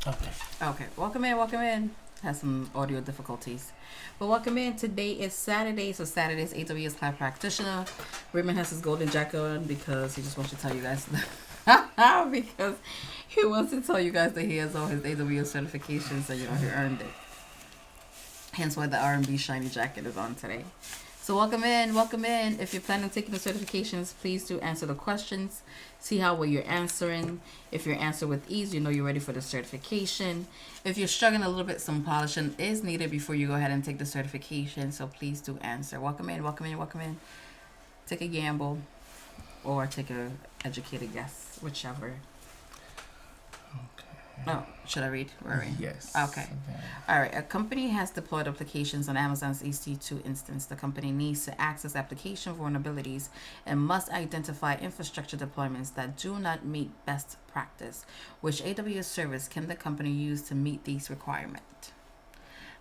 Okay. Okay. Welcome in. Welcome in. Has some audio difficulties. But welcome in. Today is Saturday. So Saturday's AWS Cloud Practitioner. Raymond has his golden jacket on because he just wants to tell you guys because he wants to tell you guys that he has all his AWS certifications, so he earned it. Hence why the R&B shiny jacket is on today. So welcome in, welcome in. If you're planning on taking the certifications, please do answer the questions. See how well you're answering. If you answer with ease, you know you're ready for the certification. If you're struggling a little bit, some polishing is needed before you go ahead and take the certification. So please do answer. Welcome in, welcome in, welcome in. Take a gamble or take a educated guess, whichever. Okay. Oh, should I read? Where are we? Yes. Okay. All right. A company has deployed applications on Amazon's EC2 instance. The company needs to access application vulnerabilities and must identify infrastructure deployments that do not meet best practice. Which AWS service can the company use to meet these requirements?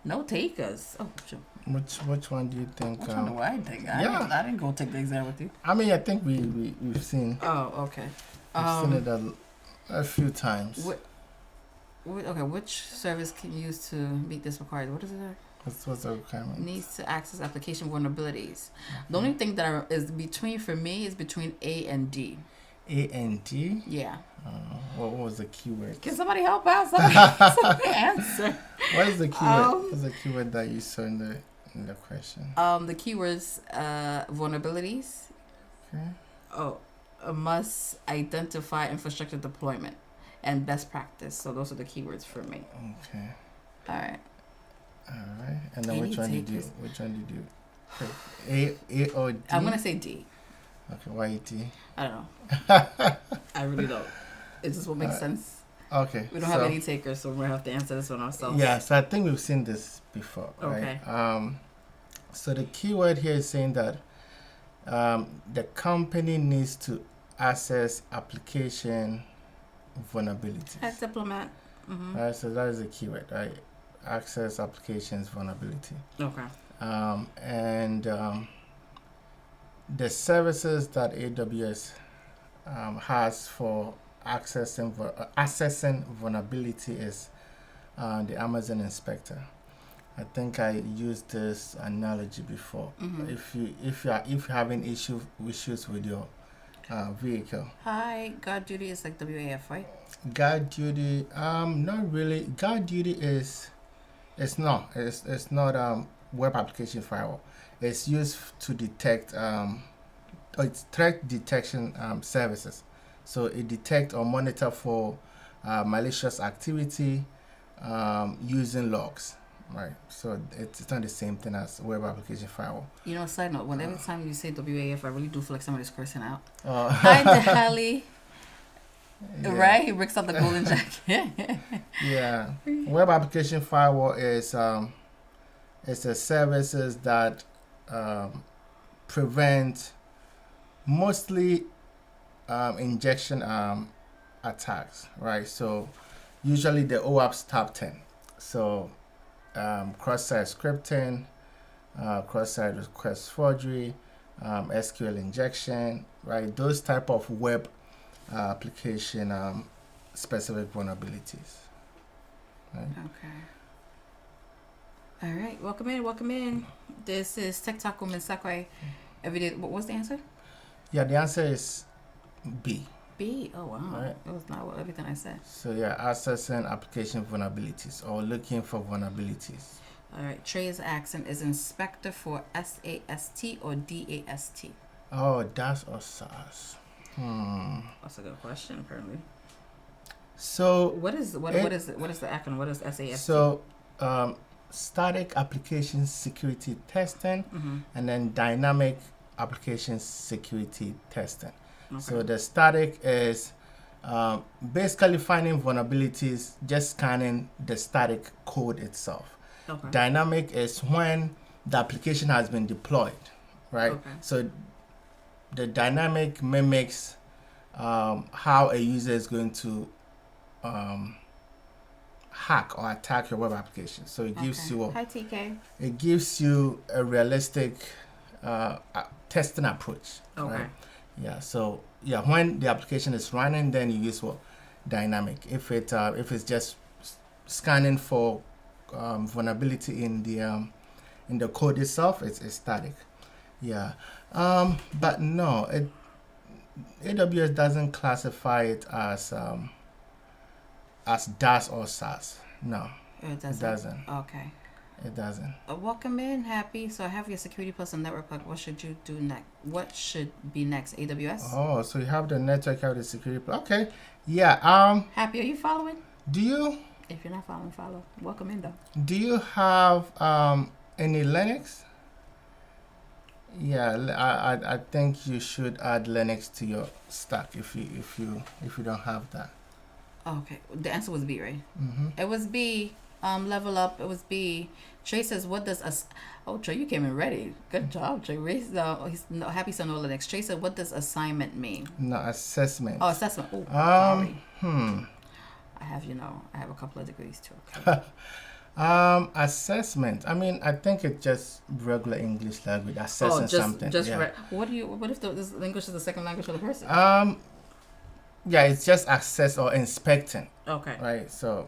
No takers. Oh, sure. Which one do you think? Which one do I take? Yeah. I didn't go take the exam with you. I mean, I think we've seen. Oh, okay. We've seen it a few times. Okay, which service can you use to meet this requirement? What is it? What's the requirement? Needs to access application vulnerabilities. The only thing that is between for me is between A and D. A and D? Yeah. What was the keyword? Can somebody help out? Somebody answer. What is the keyword? What's the keyword that you saw in the question? The keywords vulnerabilities. Okay. Oh, must identify infrastructure deployment and best practice. So those are the keywords for me. Okay. All right. And then which one did you? Okay. A or D? I'm gonna say D. Okay. Why D? I don't know. I really don't. It just will make sense. Okay. We don't have any takers, so we're gonna have to answer this one ourselves. Yeah. So I think we've seen this before. Okay. Right? So the keyword here is saying that the company needs to access application vulnerabilities. As diplomat. Mm-hmm. Right, so that is the keyword, right? Access applications vulnerability. Okay. And the services that AWS has for accessing vulnerability is the Amazon Inspector. I think I used this analogy before. Mm-hmm. If you're having issues with your vehicle. Hi, guard duty is like WAF, right? Guard duty, not really. Guard duty is, it's not web application firewall. It's used to detect, it's threat detection services. So it detects or monitor for malicious activity using logs. Right, so it's not the same thing as web application firewall. You know, side note, every time you say WAF, I really do feel like somebody's cursing out. Hi, Hi, Dali. Yeah. Right? He breaks out the golden jacket. Yeah. Web application firewall is it's a services that prevent mostly injection attacks, right? So usually the OWASP top 10. So cross-site scripting, cross-site request forgery, SQL injection, right? Those type of web application specific vulnerabilities. Right? Okay. All right. Welcome in. Welcome in. This is Tech Talk with Ms. Sakurai. Every day. What was the answer? Yeah, the answer is B. B. Oh wow. Right. That was not everything I said. So yeah, accessing application vulnerabilities or looking for vulnerabilities. All right. Trey's accent is inspector for SAST or DAST. Oh, that's or SAS. That's a good question, apparently. So what is the acronym? What is SAST? So static application security testing, and then dynamic application security testing. Okay. So the static is basically finding vulnerabilities, just scanning the static code itself. Okay. Dynamic is when the application has been deployed, right? Okay. So the dynamic mimics how a user is going to hack or attack your web application. So it gives you Hi, TK. It gives you a realistic testing approach. Okay. Right? Yeah. So yeah, when the application is running, then you use what? Dynamic. If it's just scanning for vulnerability in the code itself, it's static. Yeah. But no, AWS doesn't classify it as DAS or SaaS. No, It doesn't. it doesn't. Okay. It doesn't. Welcome in, Happy. So I have your security plus and network plug. What should you do next? What should be next? AWS? Oh, so you have the network, you have the security. Okay. Yeah. Happy, are you following? Do you If you're not following, follow. Welcome in, though. do you have any Linux? Yeah, I think you should add Linux to your stack if you don't have that. Okay. The answer was B, right? Mm-hmm. It was B. Level up. It was B. Trey says, "What does Oh, Trey, you came in ready. Good job, Trey. He's happy son of Linux. Trey said, "What does assignment mean?" No, assessment. Oh, assessment. Oh, sorry. Hmm. I have a couple of degrees too. Okay. Assessment. I mean, I think it's just regular English language assessing something. Yeah. What if this English is the second language for the person? Yeah, it's just assess or inspecting. Okay. Right. So,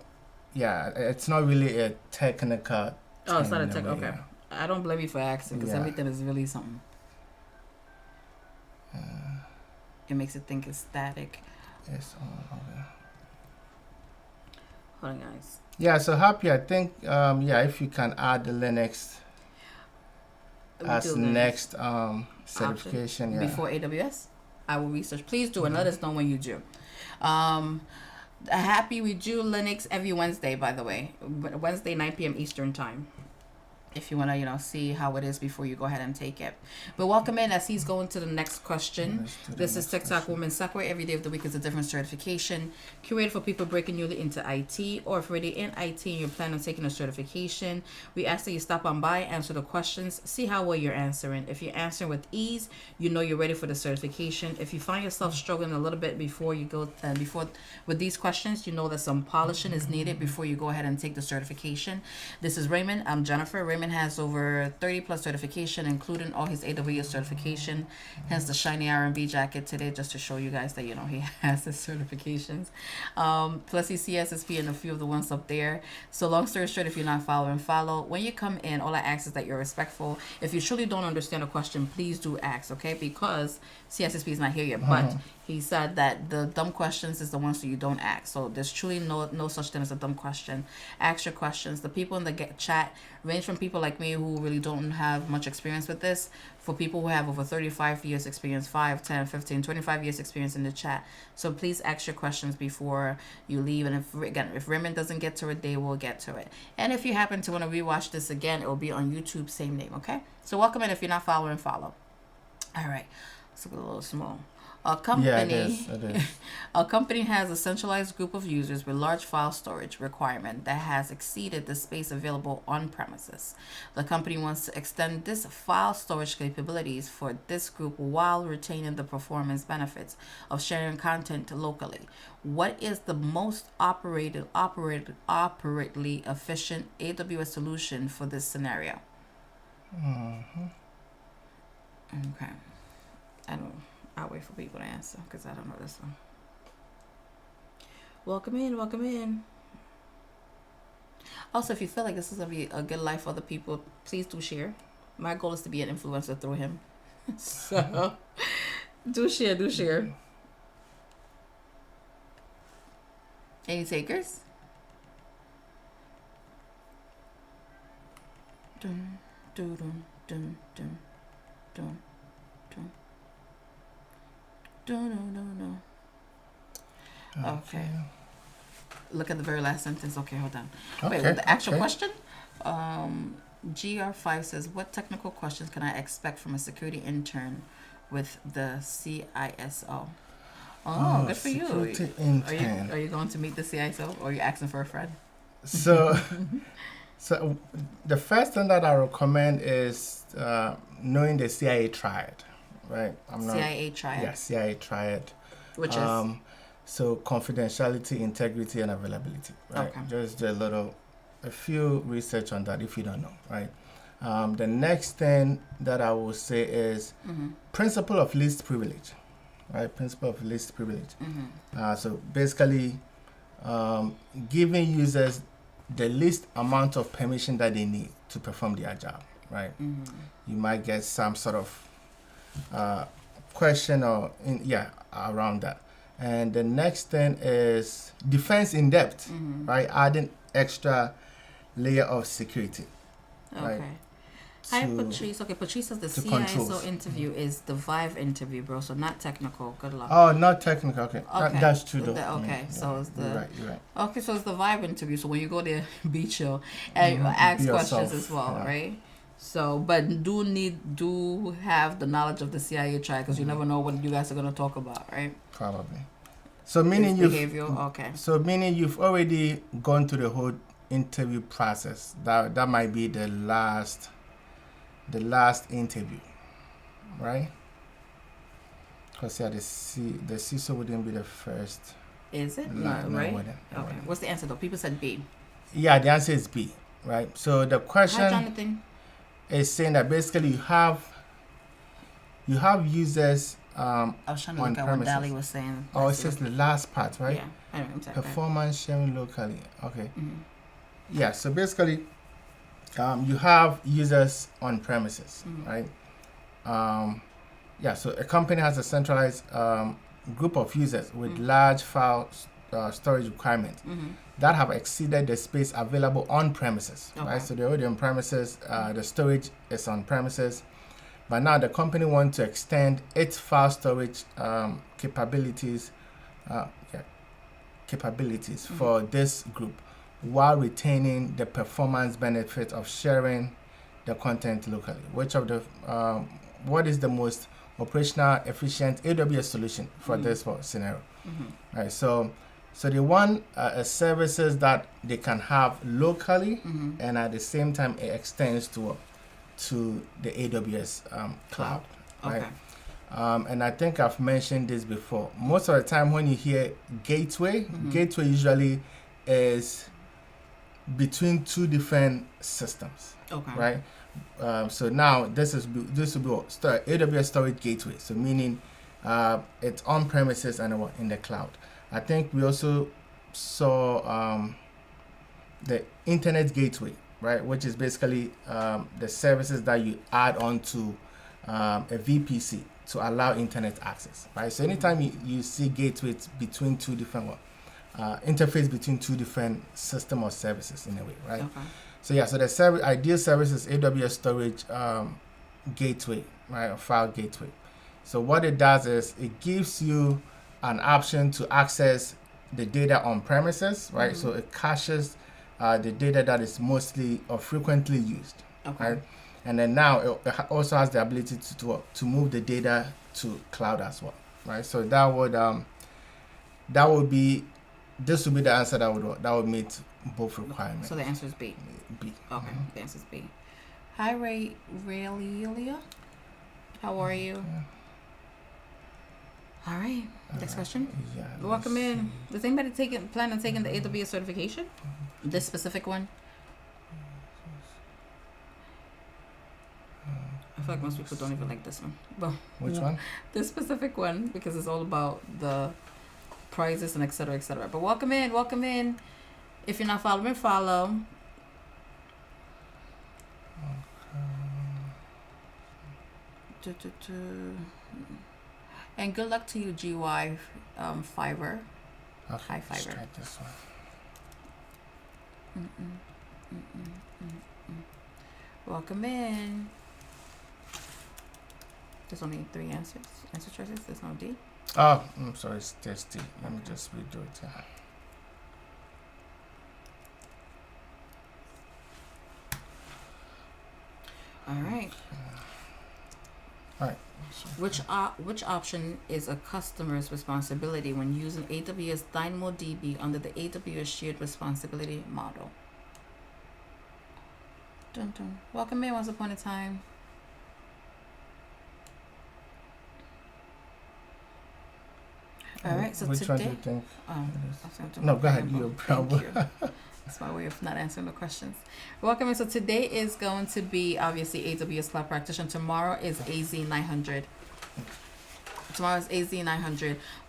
yeah, it's not really a technical. Oh, it's not a thing tech. in way, Okay. I don't blame you for asking because Yeah. everything is really something. It makes it think it's static. Yes. Okay. Hold on, guys. Yeah. So happy. I think. Yeah. If you can add the Linux as Do Linux next certification. Yeah. before AWS, I will research. Please do and let us know when you do. Happy we do Linux every Wednesday, by the way. Wednesday 9 p.m. Eastern time. If you want to, see how it is before you go ahead and take it. But welcome in as he's going to the next question. This is TikTok Women Software. Every day of the week is a different certification curated for people breaking newly into IT, or if you're already in IT and you're planning on taking a certification. We ask that you stop on by, answer the questions, see how well you're answering. If you're answering with ease, you're ready for the certification. If you find yourself struggling a little bit before you go, with these questions, you know that some polishing is needed before you go ahead and take the certification. This is Raymond. I'm Jennifer. Raymond has over 30 plus certification, including all his AWS certification, hence the shiny R&B jacket today, just to show you guys that he has his certifications, plus his CSSP and a few of the ones up there. So long story short, if you're not following, follow. When you come in, all I ask is that you're respectful. If you truly don't understand a question, please do ask, okay? Because CSSP is not here yet, but he said that the dumb questions is the ones that you don't ask. So there's truly no such thing as a dumb question. Ask your questions. The people in the chat range from people like me who really don't have much experience with this, for people who have over 35 years experience, 5, 10, 15, 25 years experience in the chat. So please ask your questions before you leave. And if Raymond doesn't get to it, they will get to it. And if you happen to want to rewatch this again, it will be on YouTube, same name, okay? So welcome in. If you're not following, follow. All right. Let's look a little small. A company, it is. A company has a centralized group of users with large file storage requirement that has exceeded the space available on premises. The company wants to extend this file storage capabilities for this group while retaining the performance benefits of sharing content locally. What is the most operationally efficient AWS solution for this scenario? Okay. I'll wait for people to answer because I don't know this one. Welcome in. Also, if you feel like this is going to be a good life for other people, please do share. My goal is to be an influencer through him. So, do share. Any takers? Dun, dun, dun, dun, dun, dun. No. Okay. Look at the very last sentence. Okay, hold on. Wait, the actual question? GR5 says, what technical questions can I expect from a security intern with the CISO? Oh, good for you. Are you going to meet the CISO, or are you asking for a friend? So the first thing that I recommend is knowing the CIA triad. Right, CIA triad. Yeah, CIA triad. Which is so confidentiality, integrity, and availability. Right. Okay. Just a few research on that if you don't know. Right. The next thing that I will say is principle of least privilege. Right. Principle of least privilege. So basically, giving users the least amount of permission that they need to perform their job, right? You might get some sort of question around that. And the next thing is defense in depth, right? Adding extra layer of security. Okay. Right? Hi, Patrice. Okay, Patrice says the CISO controls. interview is the Vive interview, bro. So not technical. Good luck. Oh, not technical. Okay, that's true though. So it's the you're right. okay. So it's the Vive interview. So when you go there, be chill and ask Be questions yourself, as well, yeah. right? So, but do have the knowledge of the CIA track because you never know what you guys are gonna talk about, right? Probably. So meaning you've already gone through the whole interview process. That might be the last interview, right? Because the CISO wouldn't be the first. Is it? No, right? wouldn't. Okay. What's the answer though? People said B. Yeah, the answer is B, right? So the question Hi, Jonathan. is saying that basically you have users I was trying to look at what Dali was saying. Oh, it says the last part, right? Yeah. Anyway, I'm sorry. Performance sharing locally. Okay. Yeah. So basically, you have users on premises, right? So a company has a centralized group of users with large file storage requirements that have exceeded the space available on premises, right? So they're already on premises. The storage is on premises. But now the company wants to extend its file storage capabilities for this group while retaining the performance benefit of sharing the content locally. What is the most operational efficient AWS solution for this scenario? Right. So they want services that they can have locally, and at the same time it extends to the AWS cloud, right? And I think I've mentioned this before. Most of the time when you hear gateway usually is between two different systems, right? So now this will be AWS storage gateway. So meaning it's on premises and in the cloud. I think we also saw the internet gateway, right, which is basically the services that you add on to a VPC to allow internet access, right? So anytime you see gateways between two different interface between two different system or services in a way, right? So the ideal service is AWS storage gateway, right, or file gateway. So what it does is it gives you an option to access the data on premises, right? So it caches the data that is mostly or frequently used, right? And then now it also has the ability to move the data to cloud as well, right? So this would be the answer that would meet both requirements. So the answer is B. B. Okay, the answer is B. Hi, Raylelia. How are you? All right. Next question. Yeah, welcome in. Does anybody plan on taking the AWS certification? This specific one? I feel like most people don't even like this one. Well, which one? This specific one, because it's all about the prizes and et cetera, et cetera. But welcome in. If you're not following, follow. And good luck to you, GY Fiverr. Okay, Hi, Fiverr. let's try this one. Welcome in. There's only 3 answer choices. There's no D. Oh, I'm sorry, there's D. Let me just redo it. Yeah. All right. All right. Which option is a customer's responsibility when using AWS DynamoDB under the AWS shared responsibility model? Dun, dun. Welcome in. Once upon a time. All right. So which today, one do you think? No, go ahead. You're Thank you. That's my way of not answering the questions. Welcome in. So today is going to be obviously AWS Cloud Practitioner. Tomorrow is AZ900.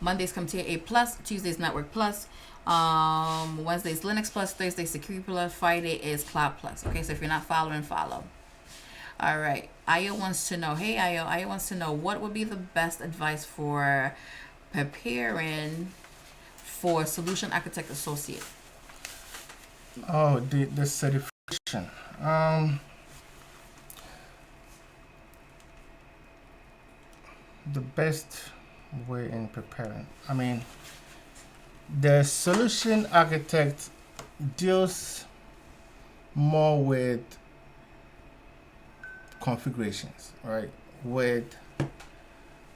Mondays come tier A plus, Tuesdays Network plus, Wednesday is Linux Plus, Thursday Security Plus, Friday is Cloud Plus. Okay, so if you're not following, follow. All right. Ayo wants to know, hey Ayo, Ayo wants to know what would be the best advice for preparing for Solution Architect Associate? Oh, the certification. The best way in preparing. I mean, the solution architect deals more with configurations, right? With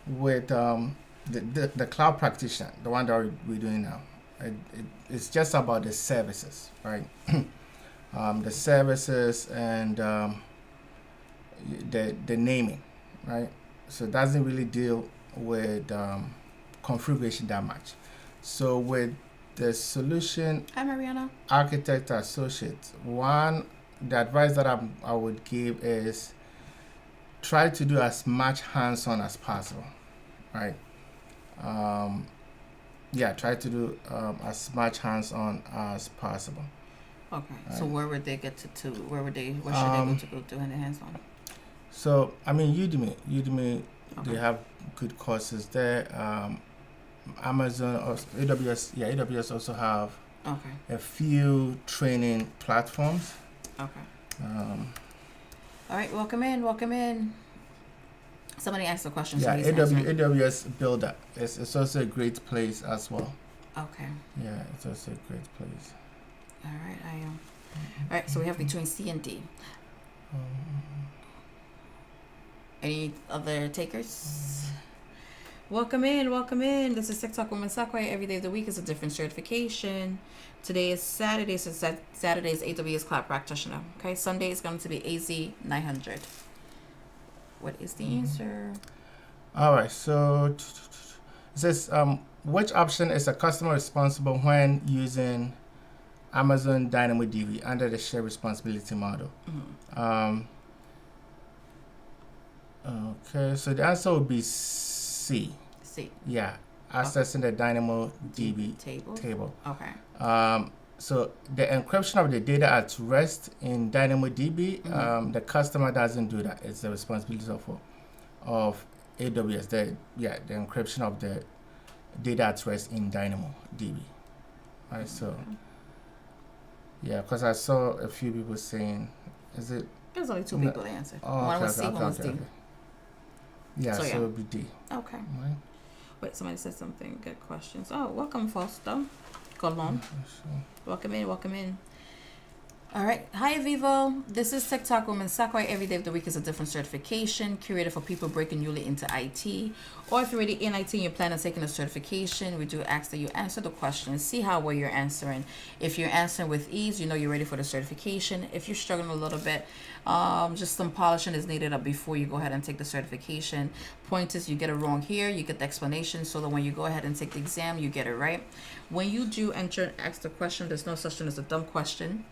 the cloud practitioner, the one that we're doing now. It's just about the services, right? The services and the naming, right? So it doesn't really deal with configuration that much. So with the solution Hi, Mariana. architect associate, the advice that I would give is try to do as much hands-on as possible, right? Try to do as much hands-on as possible. Okay. Right. So where would they get to? Where should they go to do any hands-on? So I mean, Udemy, Okay. they have good courses there. Amazon or AWS, AWS also have a few training platforms. Okay. All right, welcome in. Somebody asked a question. Yeah, AWS Builder. It's also a great place as well. Okay. Yeah, it's also a great place. All right, I am. All right, so we have between C and D. Any other takers? Welcome in. This is TikTok Woman Sakurai. Every day of the week is a different certification. Today is Saturday, so Saturday is AWS Cloud Practitioner. Okay, Sunday is going to be AZ 900. What is the answer? All right, so it says, which option is a customer responsible when using Amazon DynamoDB under the shared responsibility model? Okay, so the answer would be C. C. Yeah, accessing the DynamoDB table. Okay. So the encryption of the data at rest in DynamoDB, the customer doesn't do that. It's the responsibility of AWS. The encryption of the data at rest in DynamoDB. Right. So because I saw a few people saying, is it? There's only two people that answered. Oh, one was C, one was D. Yeah, so it would be D. Okay. Right. Wait, somebody said something. Good questions. Oh, welcome, Foster. Colon. Welcome in. All right. Hi, Vivo. This is TikTok Woman Sakurai. Every day of the week is a different certification curated for people breaking newly into IT. Or if you're already in IT and you plan on taking a certification, we do ask that you answer the questions, see how well you're answering. If you're answering with ease, you know you're ready for the certification. If you're struggling a little bit, just some polishing is needed up before you go ahead and take the certification. Point is, you get it wrong here, you get the explanation, so that when you go ahead and take the exam, you get it right. When you do enter and ask the question, there's no such thing as a dumb question.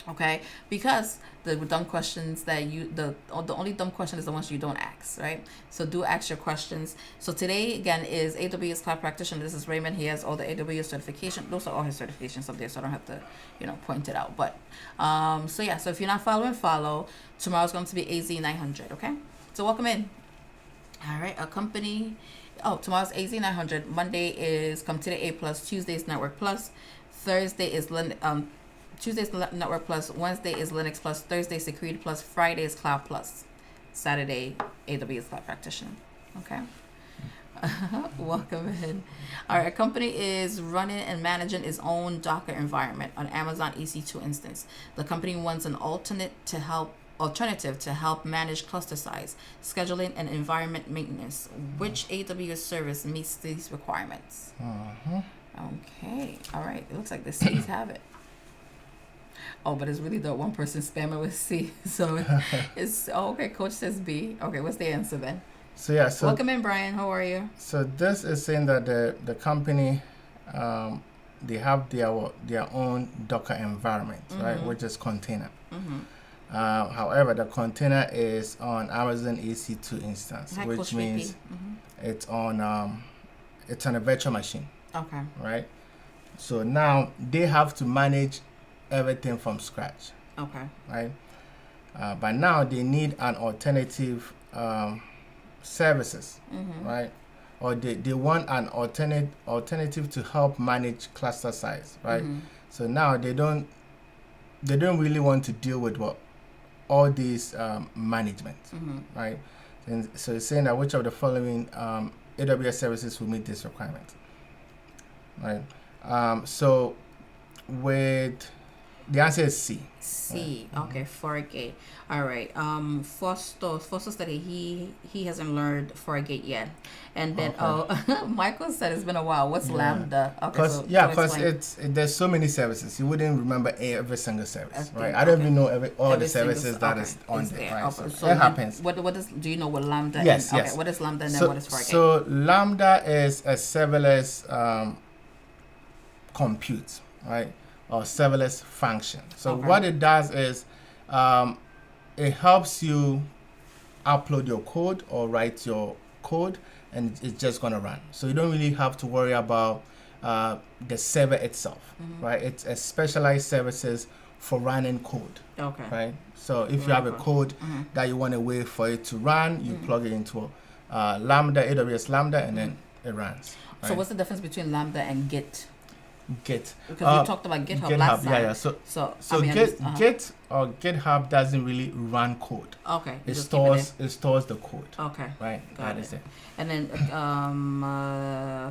Okay, because the dumb questions the only dumb question is the ones you don't ask, right? So do ask your questions. So today again is AWS Cloud Practitioner. This is Raymond. He has all the AWS certification. Those are all his certifications up there, so I don't have to point it out. But so if you're not following, follow. Tomorrow's going to be AZ 900. Okay, so welcome in. All right, a company. Tomorrow's AZ 900. Monday is Come to the A Plus. Tuesday is Network Plus. Thursday is Tuesday's Network Plus, Wednesday is Linux Plus, Thursday Security Plus, Friday is Cloud Plus, Saturday AWS Cloud Practitioner. Okay. Welcome in. All right, a company is running and managing its own Docker environment on Amazon EC2 instance. The company wants an alternative to help manage cluster size, scheduling, and environment maintenance. Which AWS service meets these requirements? Okay. All right. It looks like the C's have it. Oh, but it's really the one person spamming with C. So it's okay. Coach says B. Okay, what's the answer then? So welcome in, Brian. How are you? So this is saying that the company they have their own Docker environment, right, which is container. However, the container is on Amazon EC2 instance, which means it's on a virtual machine. Okay. Right. So now they have to manage everything from scratch, Okay. right? But now they need an alternative services, right? Or they want an alternative to help manage cluster size, right? So now they don't really want to deal with all these management, right? And so it's saying that which of the following AWS services will meet this requirement, right? So with the answer is C. C. Okay, Fargate. All right. Foster said he hasn't learned Fargate yet, and then Michael said it's been a while. What's Lambda? Okay, because there's so many services, you wouldn't remember every single service, right? I don't even know all the services that is on there, right? So it happens. Do you know what Lambda? Yes. Okay, what is Lambda and then what is Fargate? So Lambda is a serverless compute, right? Or serverless function. So what it does is it helps you upload your code or write your code, and it's just going to run. So you don't really have to worry about the server itself, right? It's a specialized services for running code. Okay. Right. So if you have a code that you want to wait for it to run, you plug it into Lambda, AWS Lambda, and then it runs. Right? So what's the difference between Lambda and Git? Git. Because we talked about GitHub last time. Yeah. So Git or GitHub doesn't really run code. Okay. It stores the code. Okay. Right. That is it. And then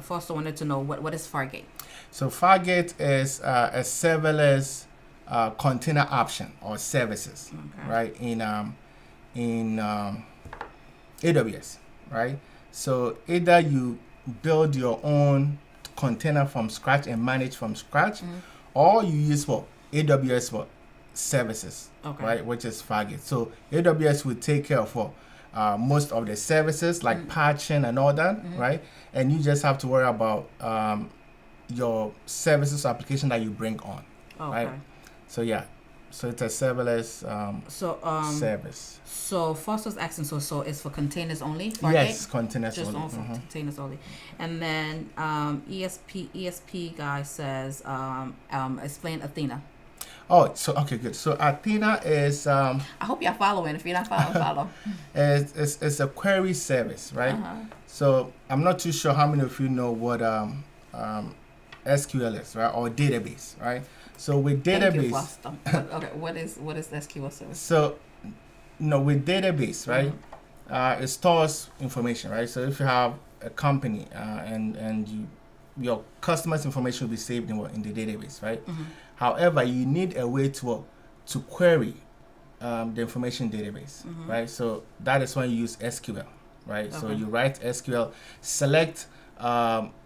Foster wanted to know what is Fargate. So Fargate is a serverless container option or services, right? In AWS, right? So either you build your own container from scratch and manage from scratch, or you use AWS services, right, which is Fargate. So AWS will take care of most of the services like patching and all that, right? And you just have to worry about your services application that you bring on, right? So yeah, so it's a serverless service. So Foster's asking, so it's for containers only? Fargate? Yes, containers just only. Just containers only. And then ESP guy says, explain Athena. Oh, so okay, good. So Athena is I hope you're following. If you're not following, follow. It's a query service, right? So I'm not too sure how many of you know what SQL is, right? Or database, right? So with database, okay, what is SQL service? So with database, right? It stores information, right? So if you have a company and your customers' information will be saved in the database, right? However, you need a way to query the information database, right? So that is when you use SQL, right? So you write SQL, select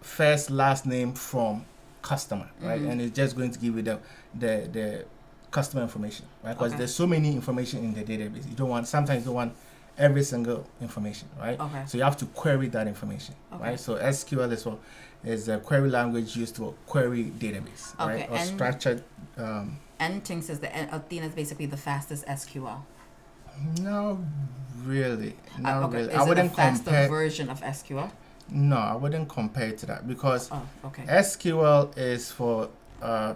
first last name from customer, right? And it's just going to give you the customer information, right? Because there's so many information in the database. Sometimes you don't want every single information, right? So you have to query that information, right? So SQL is a query language used to query database, right? Or structured. And Ting says that Athena is basically the fastest SQL. No, really. No, really. Is it a faster version of SQL? No, I wouldn't compare it to that because SQL is for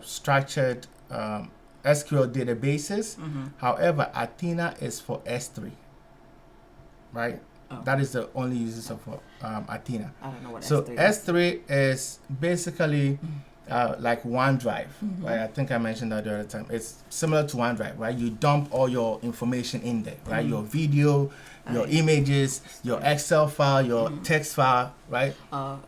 structured SQL databases. However, Athena is for S3, right? That is the only uses of Athena. I don't know what so S3 is. S3 is basically like OneDrive, right? I think I mentioned that the other time. It's similar to OneDrive, right? You dump all your information in there, right? Your video, your images, your Excel file, your text file, right?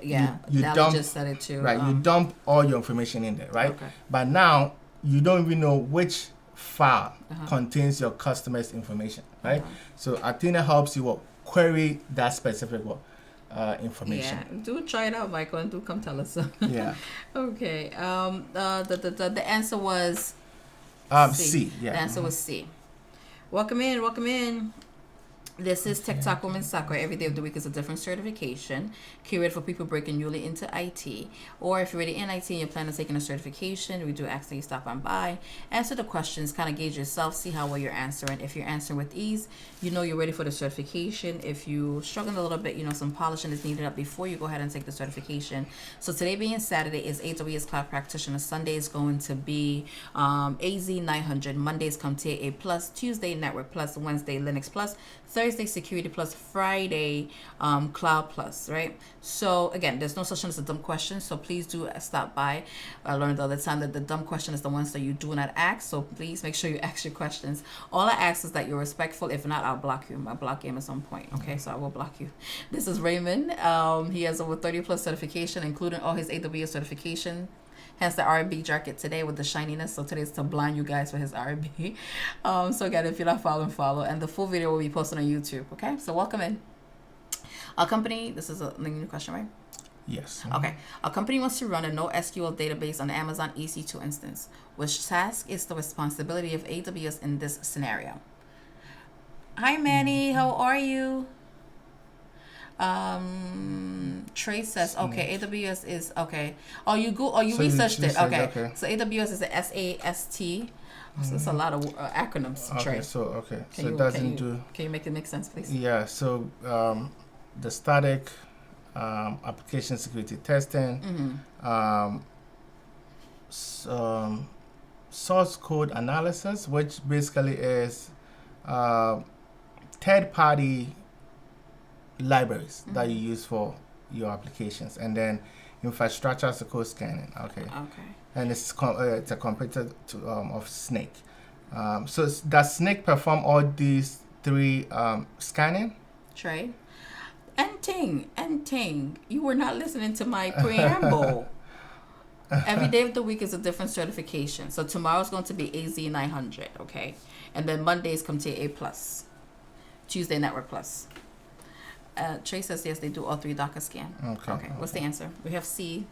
Yeah. You dump, just said it too. Right. You dump all your information in there, right? But now you don't even know which file contains your customer's information, right? So Athena helps you query that specific information. Yeah, do try it out, Michael, and do come tell us. Yeah. Okay. The answer was C. Yeah. The answer was C. Welcome in. This is TikTok Women's Soccer. Every day of the week is a different certification curated for people breaking newly into IT. Or if you're already in IT and you're planning on taking a certification, we do ask that you stop on by, answer the questions, kind of gauge yourself, see how well you're answering. If you're answering with ease, you know you're ready for the certification. If you're struggling a little bit, you know some polishing is needed up before you go ahead and take the certification. So today being Saturday is AWS Cloud Practitioner. Sunday is going to be AZ 900. Mondays come TA Plus. Tuesday Network Plus. Wednesday Linux Plus. Thursday Security Plus, Friday Cloud Plus, right? So again, there's no such thing as a dumb question, so please do stop by. I learned the other time that the dumb question is the ones that you do not ask, so please make sure you ask your questions. All I ask is that you're respectful. If not, I'll block you. My block game is on point, okay? So I will block you. This is Raymond. He has over 30 plus certification, including all his AWS certification. Hence the R&B jacket today with the shininess. So today's to blind you guys for his R&B. So again, if you're not following, follow. And the full video will be posted on YouTube. Okay, so welcome in. Our company, this is a new question, right? Yes. Okay. Our company wants to run a NoSQL database on the Amazon EC2 instance. Which task is the responsibility of AWS in this scenario? Hi, Manny. How are you? Trace says okay. AWS is okay. Oh, you go. Oh, you researched it. Okay. So AWS is a SAST. So it's a lot of acronyms. Okay. Trey. So it doesn't do. Can you make it make sense, please? Yeah. So the static application security testing, source code analysis, which basically is third-party libraries that you use for your applications, and then infrastructure as a code scanning. Okay. And it's a competitor of Snake. So does Snake perform all these three scanning? Trey, and Ting, you were not listening to my preamble. Every day of the week is a different certification. So tomorrow's going to be AZ 900, okay, and then Mondays come to A plus, Tuesday Network Plus. Trey says yes, they do all three Docker scan. Okay. What's the answer? We have C.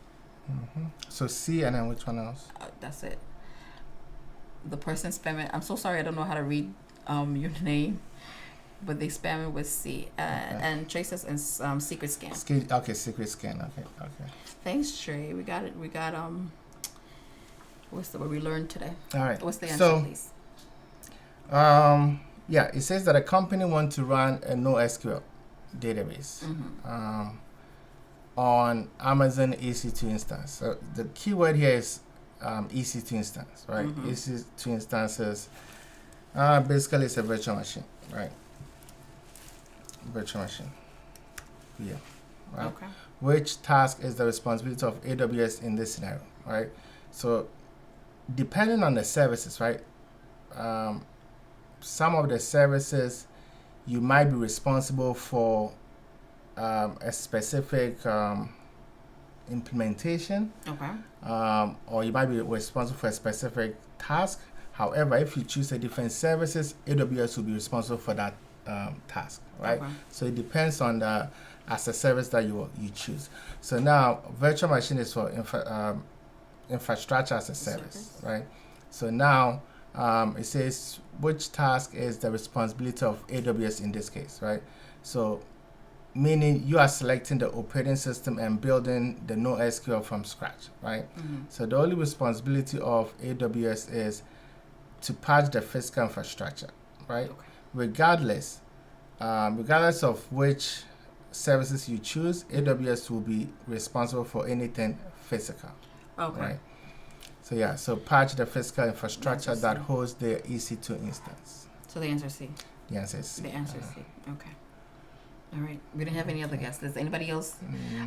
So C, and then which one else? That's it. The person spamming. I'm so sorry, I don't know how to read your name, but they spam it with C. And Trey says secret scan. Okay, secret scan. Okay. Thanks, Trey. We got it. We got what's what we learned today? All right. What's the answer, please? Yeah, it says that a company wants to run a NoSQL database on Amazon EC2 instance. So the keyword here is EC2 instance, right? EC2 instances basically it's a virtual machine, right? Virtual machine. Yeah. Right. Okay. Which task is the responsibility of AWS in this scenario, right? So depending on the services, right? Some of the services you might be responsible for a specific implementation, or you might be responsible for a specific task. However, if you choose a different services, AWS will be responsible for that task, right? So it depends on the as a service that you choose. So now, virtual machine is for infrastructure as a service, right? So now it says which task is the responsibility of AWS in this case, right? So meaning you are selecting the operating system and building the NoSQL from scratch, right? So the only responsibility of AWS is to patch the physical infrastructure, right? Regardless of which services you choose, AWS will be responsible for anything physical, right? So yeah, so patch the physical infrastructure that hosts the EC2 instance. So the answer is C. The answer is C. The answer is C. Okay. All right. We didn't have any other guests. Does anybody else?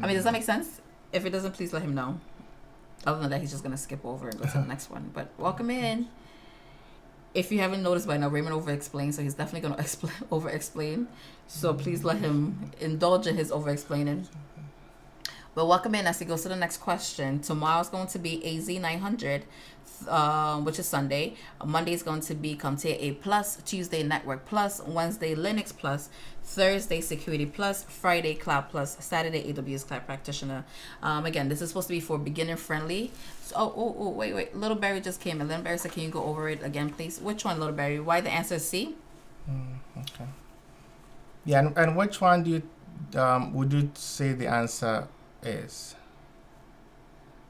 I mean, does that make sense? If it doesn't, please let him know. Other than that, he's just going to skip over and go to the next one. But welcome in. If you haven't noticed by now, Raymond over-explained, so he's definitely going to over-explain. So please let him indulge in his over-explaining. But welcome in as he goes to the next question. Tomorrow's going to be AZ 900, which is Sunday. Monday is going to be Comtea A Plus, Tuesday Network Plus, Wednesday Linux Plus, Thursday Security Plus, Friday Cloud Plus, Saturday AWS Cloud Practitioner. Again, this is supposed to be for beginner friendly. So, wait. Little Barry just came in. Little Barry said, can you go over it again, please? Which one, Little Barry? Why the answer is C? Okay. Yeah, and which one do you would you say the answer is?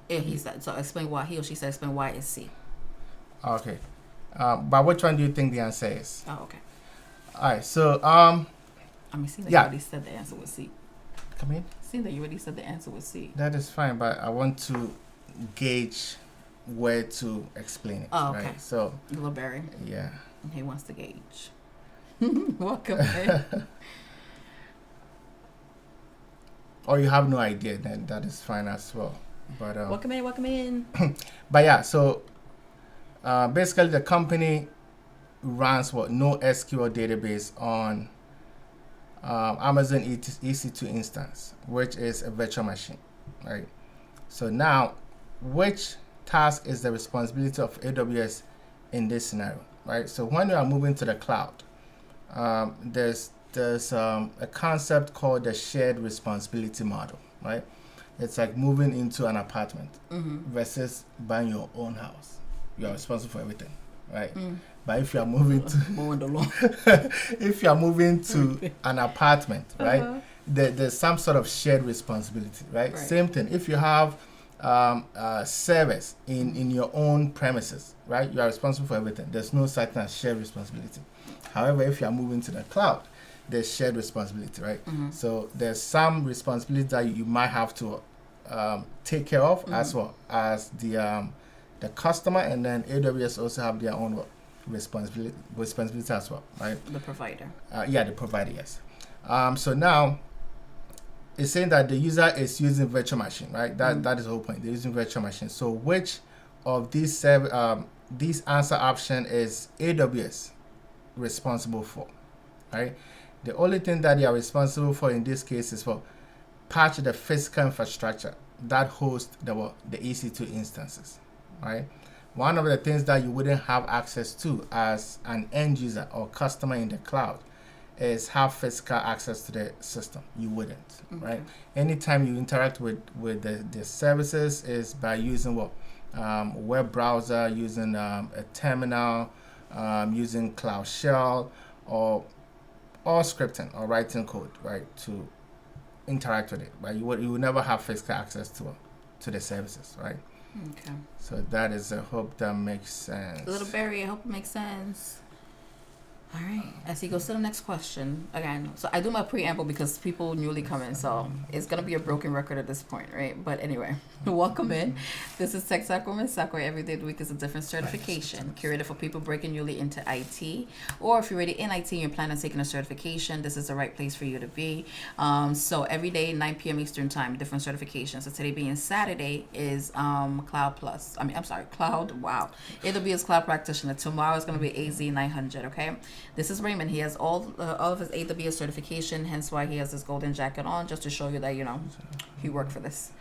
Yeah, he said. So explain why he or she said explain why it's C. Okay. But which one do you think the answer is? Oh, okay. All right. So I mean, seems like you yeah. already said the answer was C. Come in. Seems like you already said the answer was C. That is fine, but I want to gauge where to explain it. Oh, okay. Right? So Little Barry. yeah. He wants to gauge. Welcome in. Or you have no idea, then that is fine as well. But Welcome in. Welcome in. but yeah, so basically the company runs what NoSQL database on Amazon EC2 instance, which is a virtual machine, right? So now, which task is the responsibility of AWS in this scenario, right? So when you are moving to the cloud, there's a concept called the shared responsibility model, right? It's like moving into an apartment versus buying your own house. You are responsible for everything, right? But if you are moving to if you are moving to an apartment, right, there's some sort of shared responsibility, right? Same thing. If you have service in your own premises, right, you are responsible for everything. There's no such thing as shared responsibility. However, if you are moving to the cloud, there's shared responsibility, right? So there's some responsibility that you might have to take care of as well as the customer, and then AWS also have their own responsibility as well, right? The provider. Yeah, the provider, yes. So now it's saying that the user is using virtual machine, right? That is the whole point. They're using virtual machine. So which of these answer option is AWS responsible for, right? The only thing that they are responsible for in this case is for patch the physical infrastructure that hosts the EC2 instances, right? One of the things that you wouldn't have access to as an end user or customer in the cloud is have physical access to the system. You wouldn't, right? Anytime you interact with the services is by using web browser, using a terminal, using Cloud Shell, or scripting or writing code, right, to interact with it. But you would never have physical access to the services, right? Okay. So that is, I hope that makes sense. Little Barry, I hope it makes sense. All right. As he goes to the next question again. So I do my preamble because people newly come in, so it's gonna be a broken record at this point, right? But anyway, welcome in. This is Tech Talk Women Sakura. Every day of the week is a different certification curated for people breaking newly into IT, or if you're already in IT and you're planning on taking a certification, this is the right place for you to be. So every day 9 p.m. Eastern time, different certifications. So today being Saturday is Cloud Plus. Cloud. Wow, AWS Cloud Practitioner. Tomorrow is gonna be AZ 900. Okay. This is Raymond. He has all of his AWS certification, hence why he has this golden jacket on, just to show you that, he worked for this.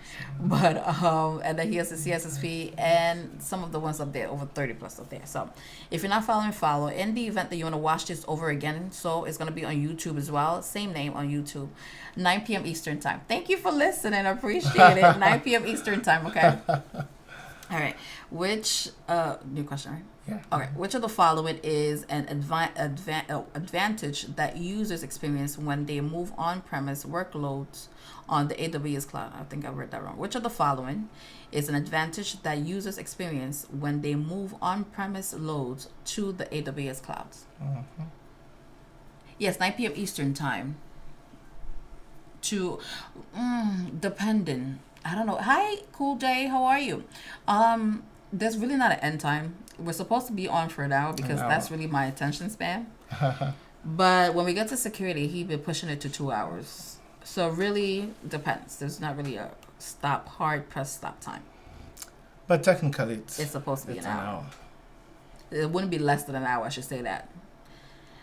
But, and then he has the CSSP and some of the ones up there, over 30 plus up there. So if you're not following, follow. In the event that you want to watch this over again, so it's going to be on YouTube as well. Same name on YouTube, 9 p.m. Eastern time. Thank you for listening. I appreciate it. 9 p.m. Eastern time, okay? All right. Which, new question, right? Yeah. Okay. Which of the following is an advantage that users experience when they move on-premise workloads on the AWS cloud? I think I read that wrong. Which of the following is an advantage that users experience when they move on-premise loads to the AWS clouds? Yes, 9 p.m. Eastern time. To, depending. I don't know. Hi, Cool J. How are you? There's really not an end time. We're supposed to be on for an hour because that's really my attention span. But when we get to security, he's been pushing it to 2 hours. So really depends. There's not really a hard press stop time. But technically, it's supposed to be an hour. It wouldn't be less than an hour, I should say that.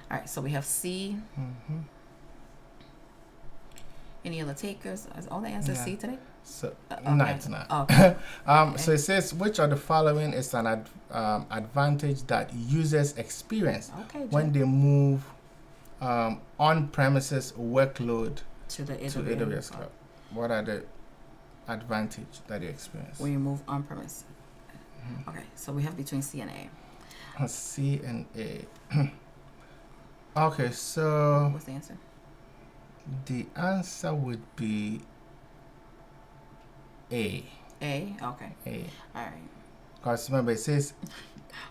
All right, so we have C. Any other takers? Is all the answers C today? So no, it's not. Okay. So it says, which of the following is an advantage that users experience when they move on-premises workload to the AWS cloud? What are the advantage that they experience when you move on-premise? Okay, so we have between C and A. C and A. Okay, so what's the answer? The answer would be A. A? Okay. A. All right. Because remember, it says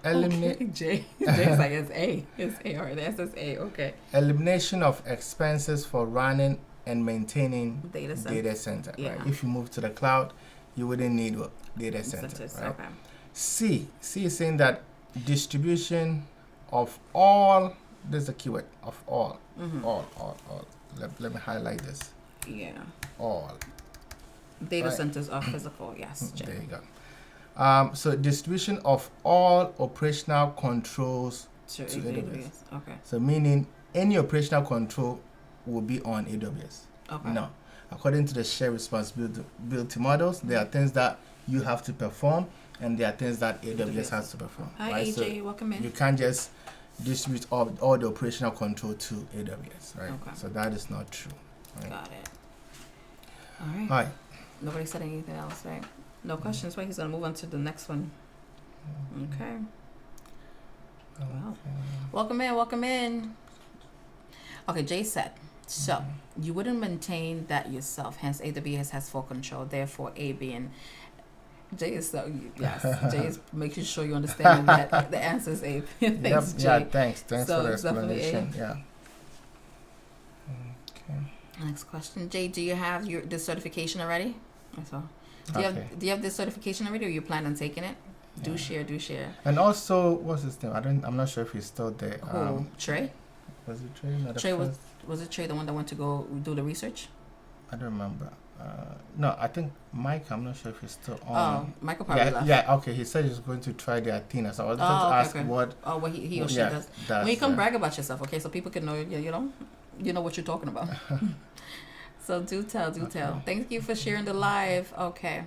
eliminate Okay, J. J's like, it's A. It's A. All right, the answer's A. Okay. elimination of expenses for running and maintaining Data center. data center. Yeah. Right? If you move to the cloud, you wouldn't need what? Data center. Centers, Right? okay. C is saying that distribution of all. There's a keyword of all. Mm-hmm. All. Let me highlight this. Yeah. All. Data Right. centers are physical. Yes, J. There you go. So distribution of all operational controls To to AWS. Okay. So meaning any operational will be on AWS. Okay. No. According to the shared responsibility models, there are things that you have to perform and there are things that AWS has to perform. Hi, right? AJ. So Welcome in. you can't just distribute all the operational control to AWS, right? Okay. So that is not true. Right? Got it. All right. All right. Nobody said anything else, right? No questions, right? He's going to move on to the next one. Okay. Wow. Welcome in. Welcome in. Okay, Jay said, so you wouldn't maintain that yourself, hence AWS has full control, therefore A being. Jay is so, yes, Jay is making sure you understand that the answer is A. Thanks, Jay. Yeah, thanks So for the it's definitely explanation. Yeah. Okay. Next question. Jay, do you have the certification already? That's all. Do you have this certification already, or you plan on taking it? Do share. And also, what's his name? I'm not sure if he's still there. Who? Trey? Was it Trey? Not the Trey first? was it Trey the one that went to go do the research? I don't remember. No, I think Mike. I'm not sure if he's still on. Oh, Michael probably left. Yeah. Okay, he said he's going to try the Athena. So I was going to ask what. Oh, what he or she does. When you come brag about yourself, okay, so people can know you know what you're talking about. So do tell. Thank you for sharing the live. Okay.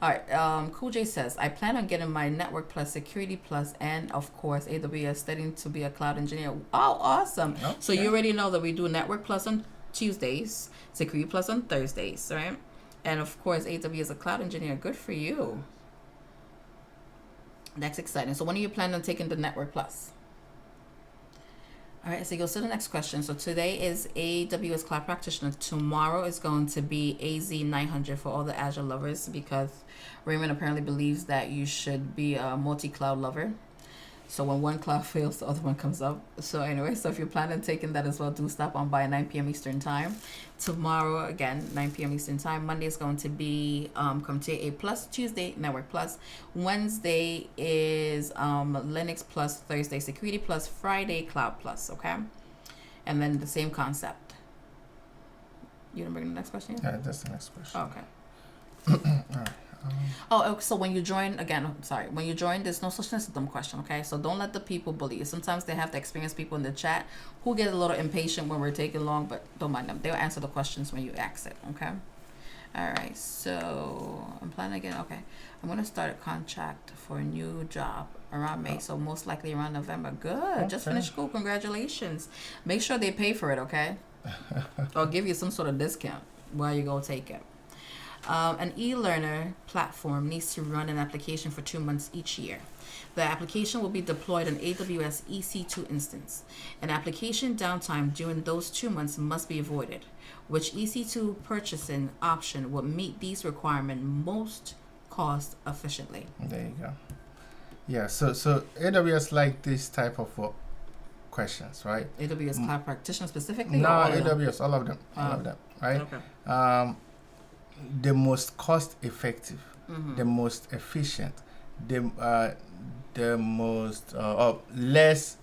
All right. Cool J says, I plan on getting my Network Plus, Security Plus, and of course AWS, studying to be a cloud engineer. Oh, awesome! Okay. So you already know that we do Network Plus on Tuesdays, Security Plus on Thursdays, right? And of course AWS is a cloud engineer. Good for you. That's exciting. So when are you planning on taking the Network Plus? All right, so it goes to the next question. So today is AWS Cloud Practitioner. Tomorrow is going to be AZ 900 for all the Azure lovers, because Raymond apparently believes that you should be a multi-cloud lover. So when one cloud fails, the other one comes up. So anyway, so if you're planning on taking that as well, do stop on by 9 p.m. Eastern Time. Tomorrow, again, 9 p.m. Eastern Time. Monday is going to be CompTIA Plus. Tuesday, Network Plus. Wednesday is Linux Plus. Thursday, Security Plus. Friday, Cloud Plus, okay? And then the same concept. You want to bring the next question? Yeah, that's the next question. Okay. All right. So when you join, when you join, there's no such thing as a dumb question, okay? So don't let the people bully you. Sometimes they have the experienced people in the chat who get a little impatient when we're taking long, but don't mind them. They'll answer the questions when you ask it, okay? All right, so I'm planning again. Okay, I'm going to start a contract for a new job around May, so most likely around November. Good. Okay. Just finished school. Congratulations. Make sure they pay for it, okay? Or give you some sort of discount while you go take it. An e-learner platform needs to run an application for 2 months each year. The application will be deployed on AWS EC2 instance. An application downtime during those 2 months must be avoided. Which EC2 purchasing option will meet these requirements most cost efficiently? There you go. Yeah, so AWS like this type of questions, right? AWS Cloud Practitioner specifically? No, or AWS, all of them, right? Okay. The most cost effective, the most efficient, the most less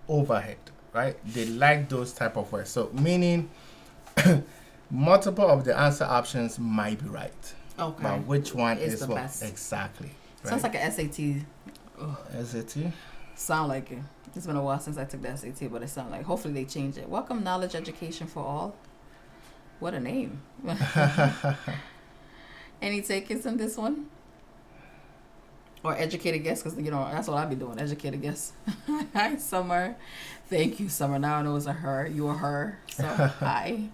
overhead, right? They like those type of words. So meaning multiple of the answer options might be right. Okay. But which one is the what? best? Exactly. Right? Sounds like an SAT. SAT? Sound like it. It's been a while since I took the SAT, but it sounds like, hopefully they change it. Welcome, Knowledge Education for All. What a name. Any takers on this one? Or educated guess, because, that's what I'll be doing, educated guess. Hi, Summer. Thank you, Summer. Now I know it's a her. You are her. So, hi.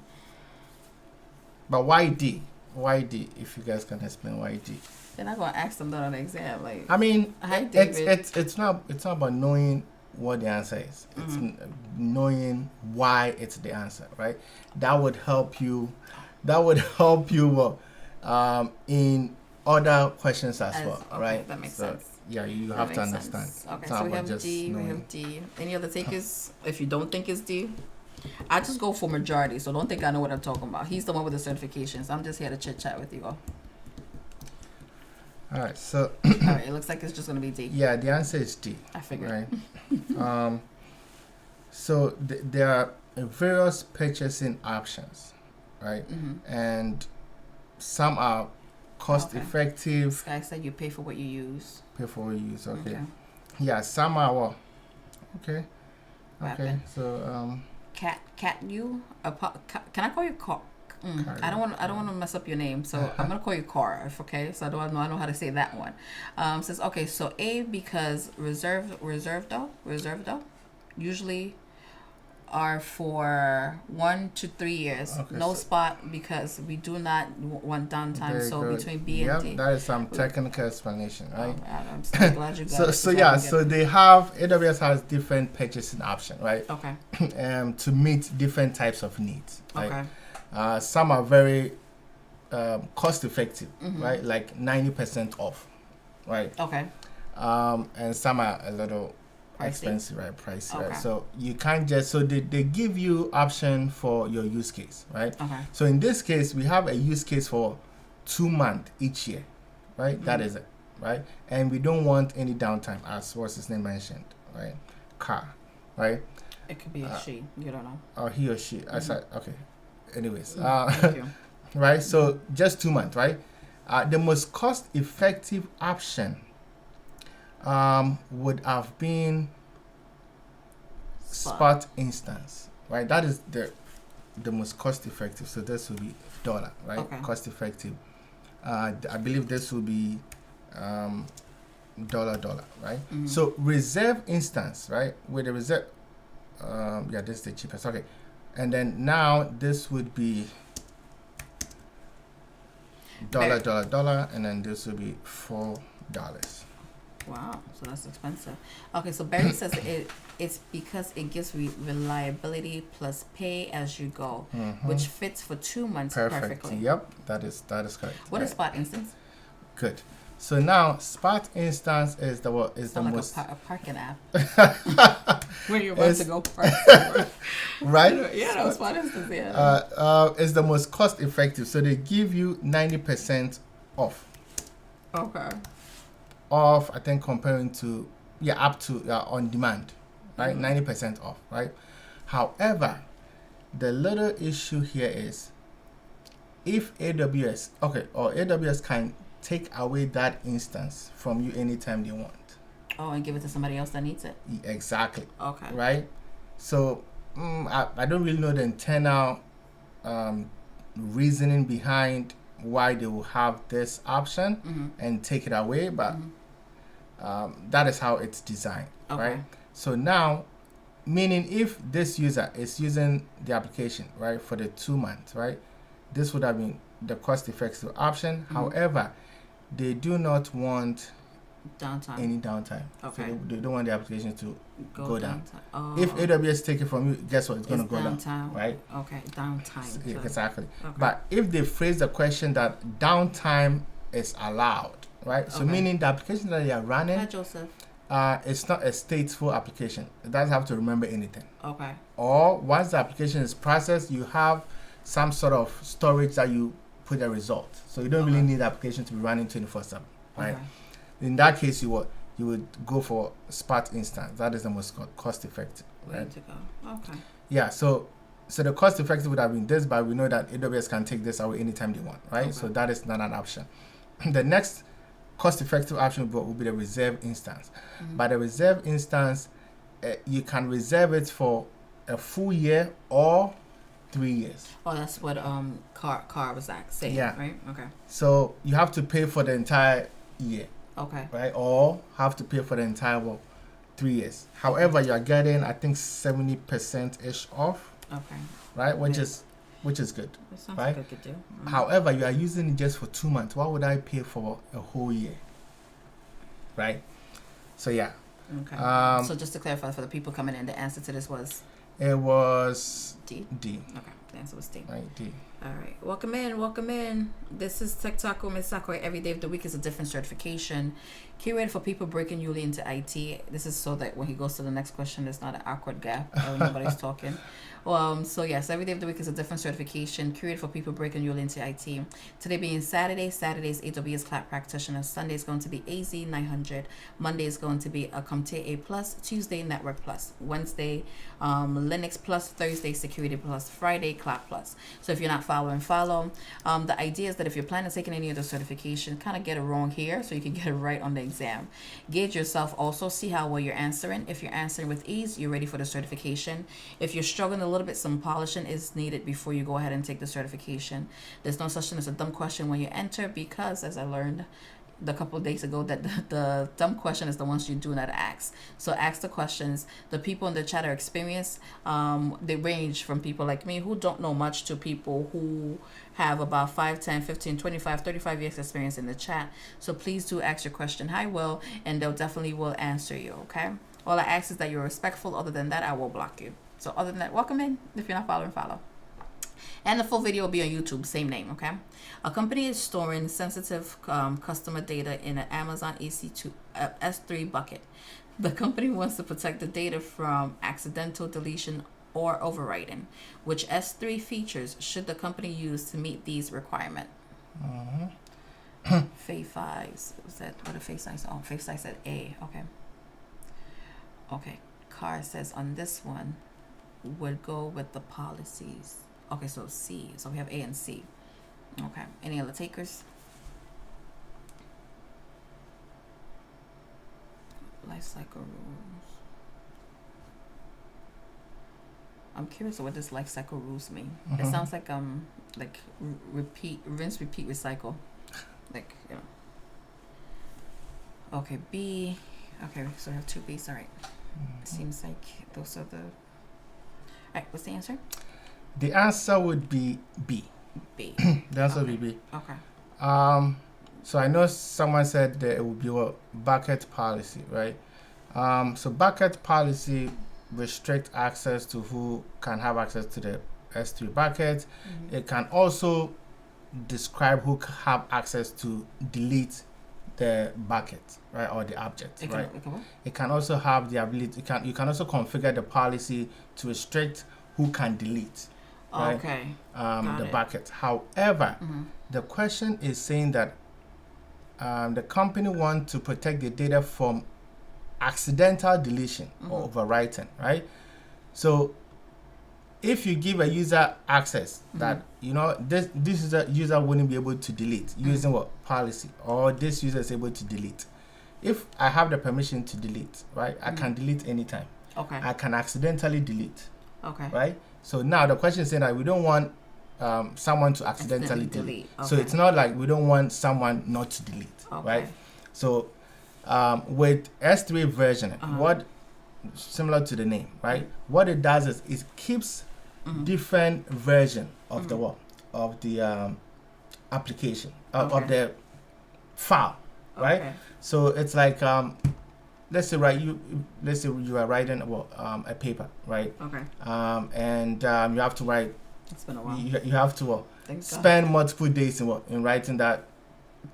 But why D? Why D? If you guys can explain why D. They're not going to ask them that on the exam. I mean, hi, David. It's not about knowing what the answer is. It's knowing why it's the answer, right? That would help you. That would help you in other questions as well, okay, right? That makes sense. Yeah, you That have to makes understand. sense. Okay, It's so not we about have just D, we knowing. have D. Any other takers? If you don't think it's D, I just go for majority, so don't think I know what I'm talking about. He's the one with the certifications. I'm just here to chit chat with you all. All right, so All right, it looks like it's just gonna be D. yeah, the answer is D. I figured. Right. So there are various purchasing options, right? And some are cost effective. This guy said you pay for what you use. Pay for what you use. Okay. Yeah, some are what? Okay. Okay. So Cat you? Can I call you Car? I don't want to mess up your name, so I'm gonna call you Car. Okay, so I know how to say that one. Says okay. So A, because reserved though usually are for 1 to 3 years. Okay, No so spot because we do not want downtime. very So good. between B and D. That is some technical explanation, right? I'm so glad you got it. So yeah, so they have AWS has different purchasing option, right? Okay. To meet different types of needs. Right? Okay. Some are very cost effective, right? Like 90% off, right? Okay. And some are a little Pricey. Expensive, right? Pricey, Okay. right? So you can't just they give you option for your use case, right? Okay. So in this case, we have a use case for 2 months each year, right? That is it, right? And we don't want any downtime, as what's his name mentioned, right? Car, right? It could be a she. You don't know. Or he or she. I said okay. Anyways, Thank you. right? So just 2 months, right? The most cost-effective option would have been spot instance, right? That is the most cost-effective. So this will be dollar, right? Okay. Cost-effective. I believe this will be dollar, right? So reserve instance, right? With the reserve, yeah, this is the cheapest. Okay, and then now this would be dollar, and then this will be $4. Wow, so that's expensive. Okay, so Barry says it's because it gives reliability plus pay as you go, which fits for 2 months perfectly. Yep, that is correct. What is spot instance? Good. So now spot instance is the most a parking app. When you're about to go park somewhere. right? Yeah, no, spot instance. Yeah. Is the most cost effective. So they give you 90% off. Okay. Off, I think comparing to up to on demand, right? 90% off, right? However, the little issue here is if AWS can take away that instance from you anytime they want. Oh, and give it to somebody else that needs it. Exactly. Okay. Right. So I don't really know the internal reasoning behind why they will have this option and take it away, but that is how it's designed, right? So now, meaning if this user is using the application, right, for the 2 months, right, this would have been the cost-effective option. However, they do not want any downtime. Okay. So they don't want the application to go down. Oh. If AWS take it from you, guess what? It's going to go down, right? Okay, downtime. Exactly. Okay. But if they phrase the question that downtime is allowed, right? So meaning the application that you are running, Hi, Joseph. it's not a stateful application. It doesn't have to remember anything. Okay. Or once the application is processed, you have some sort of storage that you put a result. So you don't really need the application to be running 24/7, right? Okay. In that case, you would go for spot instance. That is the most cost effective, right? Way to go. Okay. Yeah. So the cost effective would have been this, but we know that AWS can take this away anytime they want, right? Okay. So that is not an option. The next cost effective option will be the reserve instance. But the reserve instance, you can reserve it for a full year or 3 years. Oh, that's what Car was saying. Yeah. Right. Okay. So you have to pay for the entire year. Okay. Right, or have to pay for the entire 3 years. However, you are getting, I think, 70% ish off. Okay. Right, which is good. That sounds right? like a good deal. However, you are using it just for 2 months. Why would I pay for a whole year? Right. So yeah. Okay. So just to clarify for the people coming in, the answer to this was? It was D. D. Okay, the answer was D. Right, D. All right, welcome in, welcome in. This is Tech Talk with Ms. Sakurai. Every day of the week is a different certification. Curated for people breaking newly into IT. This is so that when he goes to the next question, there's not an awkward gap or nobody's talking. So yes, every day of the week is a different certification. Curated for people breaking newly into IT. Today being Saturday. Saturday's AWS Cloud Practitioner. Sunday is going to be AZ 900. Monday is going to be a Comte A Plus. Tuesday Network Plus. Wednesday Linux Plus. Thursday Security Plus. Friday Cloud Plus. So if you're not following, follow. The idea is that if you're planning on taking any of the certification, kind of get it wrong here so you can get it right on the exam. Gauge yourself also, see how well you're answering. If you're answering with ease, you're ready for the certification. If you're struggling a little bit, some polishing is needed before you go ahead and take the certification. There's no such thing as a dumb question when you enter, because as I learned a couple of days ago, that the dumb question is the ones you do not ask. So ask the questions. The people in the chat are experienced. They range from people like me who don't know much to people who have about 5, 10, 15, 25, 35 years experience in the chat. So please do ask your question. Hi, Will, and they'll definitely will answer you, okay? All I ask is that you're respectful. Other than that, I will block you. So other than that, welcome in. If you're not following, follow. And the full video will be on YouTube, same name, okay? A company is storing sensitive customer data in an Amazon EC2 S3 bucket. The company wants to protect the data from accidental deletion or overwriting. Which S3 features should the company use to meet these requirements? Phase 5. Was that what a phase size? Oh, phase size said A. Okay. Okay. Carr says on this one would go with the policies. Okay, so C. So we have A and C. Okay. Any other takers? Life cycle rules. I'm curious what this life cycle rules mean. It sounds like repeat, rinse, repeat, recycle. Like, you know. Okay, B. Okay, so we have 2 B's. All right. Seems like those are the. All right. What's the answer? The answer would be B. B. The answer would be B. Okay. So I know someone said that it would be a bucket policy, right? So bucket policy restrict access to who can have access to the S3 bucket. It can also describe who have access to delete the bucket, right, or the object, right? It can also have the ability. You can also configure the policy to restrict who can delete, right? Okay. The bucket. However, the question is saying that the company wants to protect the data from accidental deletion or overwriting, right? So if you give a user access that this user wouldn't be able to delete using what policy, or this user is able to delete. If I have the permission to delete, right, I can delete anytime. Okay. I can accidentally delete. Okay. Right. So now the question is saying that we don't want someone to accidentally delete. Okay. So it's not like we don't want someone not to delete, right? So with S3 versioning, what similar to the name, right? What it does is it keeps different version of the of the application of the file, right? Okay. So it's like let's say you are writing a paper, right? Okay. And you have to write. It's been a while. You have to spend multiple days in writing that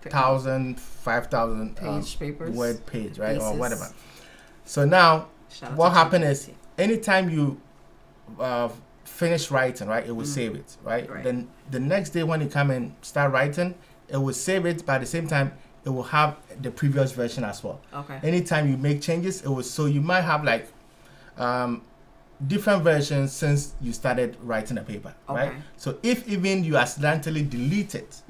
1,000, 5,000 word page, right? Or whatever. So now what happened is anytime you finish writing, right, it will save it, right? Then the next day when you come and start writing, it will save it, but at the same time it will have the previous version as well. Okay. Anytime you make changes, it will, so you might have like different versions since you started writing a paper, right? So if even you accidentally delete it,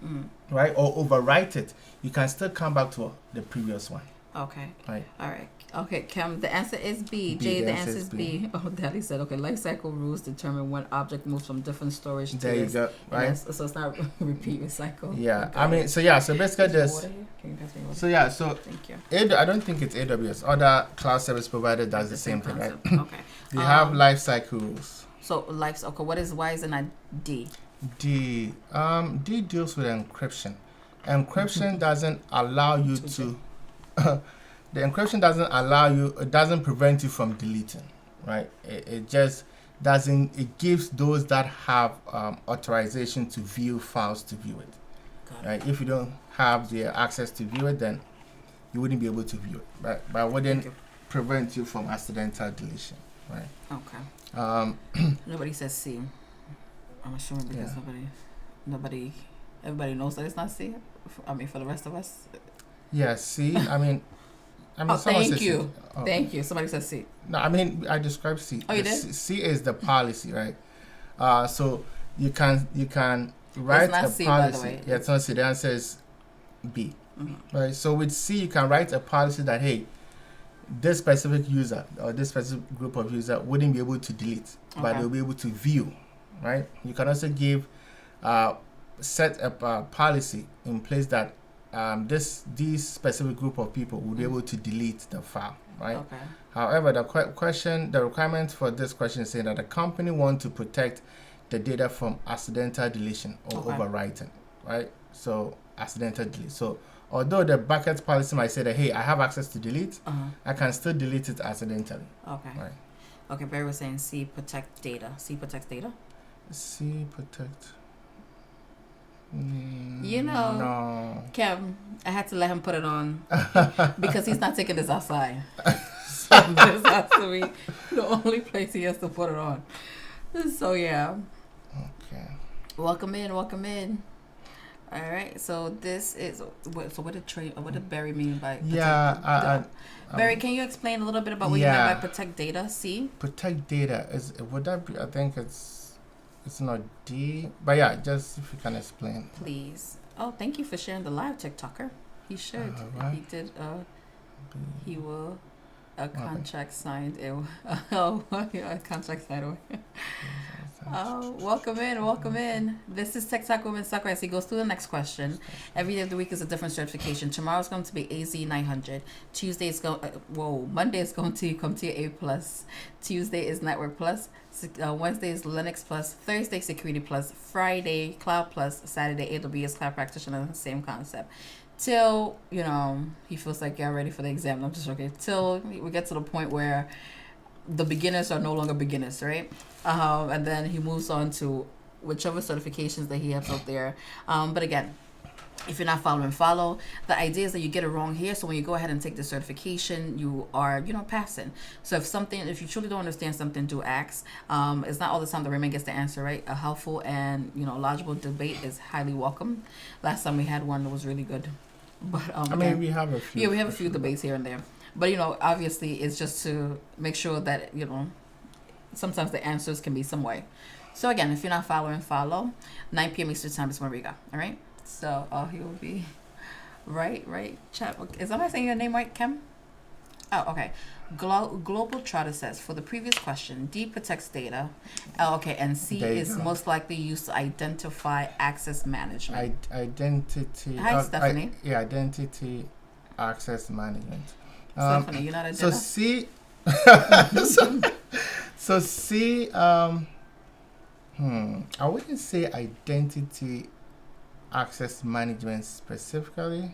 right, or overwrite it, you can still come back to the previous one. Okay. Right. All right. Okay, Kim, the answer is B. Jay, the answer is B. Oh, Daddy said, okay, life cycle rules determine when object moves from different storage to there you go, right? So it's not repeat, recycle. Yeah, okay. I mean, so basically this. Can you pass me water? So yeah, so thank you. I don't think it's AWS. Other cloud service provider does the same thing, right? Okay. They have life cycle rules. So okay, why is it not D? D deals with encryption. Encryption doesn't allow you to the encryption doesn't allow you, it doesn't prevent you from deleting, right? It just doesn't, it gives those that have authorization to view files to view it, right? If you don't have the access to view it, then you wouldn't be able to view it, right? But it wouldn't prevent you from accidental deletion, right? Okay. Nobody says C. I'm assuming because everybody knows that it's not C. I mean, for the rest of us. Yeah, C. I mean, oh, thank you. Oh. Thank you. Somebody says C. No, I mean, I described C. Oh, you did? C is the policy, right? So you can write it's not a C, policy. By the way. Yeah, it's not C. The answer is B. Right. So with C, you can write a policy that, hey, this specific user or this specific group of user wouldn't be able to delete, but they'll be able to view, right? You can also give set a policy in place that these specific group of people will be able to delete the file, right? Okay. However, the requirement for this question is saying that the company wants to protect the data from accidental deletion or overwriting, right? So accidental delete. So although the bucket policy might say that, hey, I have access to delete, I can still delete it accidentally. Okay. Right. Okay, Barry was saying C protect data. C protects data? C protect. You know, no. Kev, I had to let him put it on because he's not taking this outside. So this has to be the only place he has to put it on. So yeah. Okay. Welcome in. All right. So this is what did Barry mean by protect? Yeah. Barry, can you explain a little bit about what you meant by protect data? C. Protect data would that be? I think it's not D, but yeah, just if you can explain. Please. Oh, thank you for sharing the live, TikToker. He should. Right. He did. He will. A contract signed. A contract signed. Welcome in. This is Tech Talk Women's Soccer as he goes through the next question. Every day of the week is a different certification. Tomorrow's going to be AZ 900. Monday is going to CompTIA A+. Tuesday is Network Plus. Wednesday is Linux Plus. Thursday Security Plus. Friday Cloud Plus. Saturday AWS Cloud Practitioner. Same concept. Till he feels like you're ready for the exam. I'm just okay. Till we get to the point where the beginners are no longer beginners, right? And then he moves on to whichever certifications that he has out there. But again, if you're not following, follow. The idea is that you get it wrong here, so when you go ahead and take the certification, you are, passing. So if you truly don't understand something, do ask. It's not all the time that Raymond gets the answer right. A helpful and logical debate is highly welcome. Last time we had one that was really good. But we have a few. Yeah, we have a few debates here and there. But obviously, it's just to make sure that sometimes the answers can be some way. So again, if you're not following, follow. 9 p.m. Eastern Time is when we go. All right. So he will be right. Chat. Is somebody saying your name right, Kim? Oh, okay. Global Trotter says for the previous question, D protects data. Oh, okay, and C is most likely used to identify access management. Identity. Hi, Stephanie. Identity access management. Stephanie, you're not a so C. so C. I wouldn't say identity access management specifically.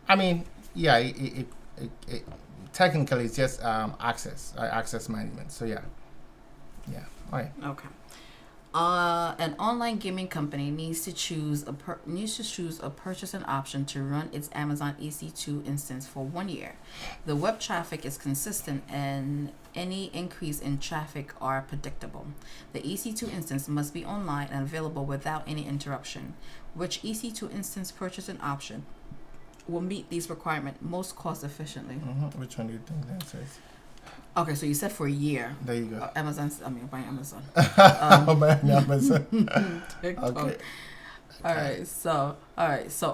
It technically it's just access management. So yeah. All right. Okay. An online gaming company needs to choose a purchasing option to run its Amazon EC2 instance for 1 year. The web traffic is consistent and any increase in traffic are predictable. The EC2 instance must be online and available without any interruption. Which EC2 instance purchasing option will meet these requirements most cost efficiently? Which one do you think that says? Okay, so you said for a year. There you go. Buying Amazon. Buying Amazon. Okay. All right. So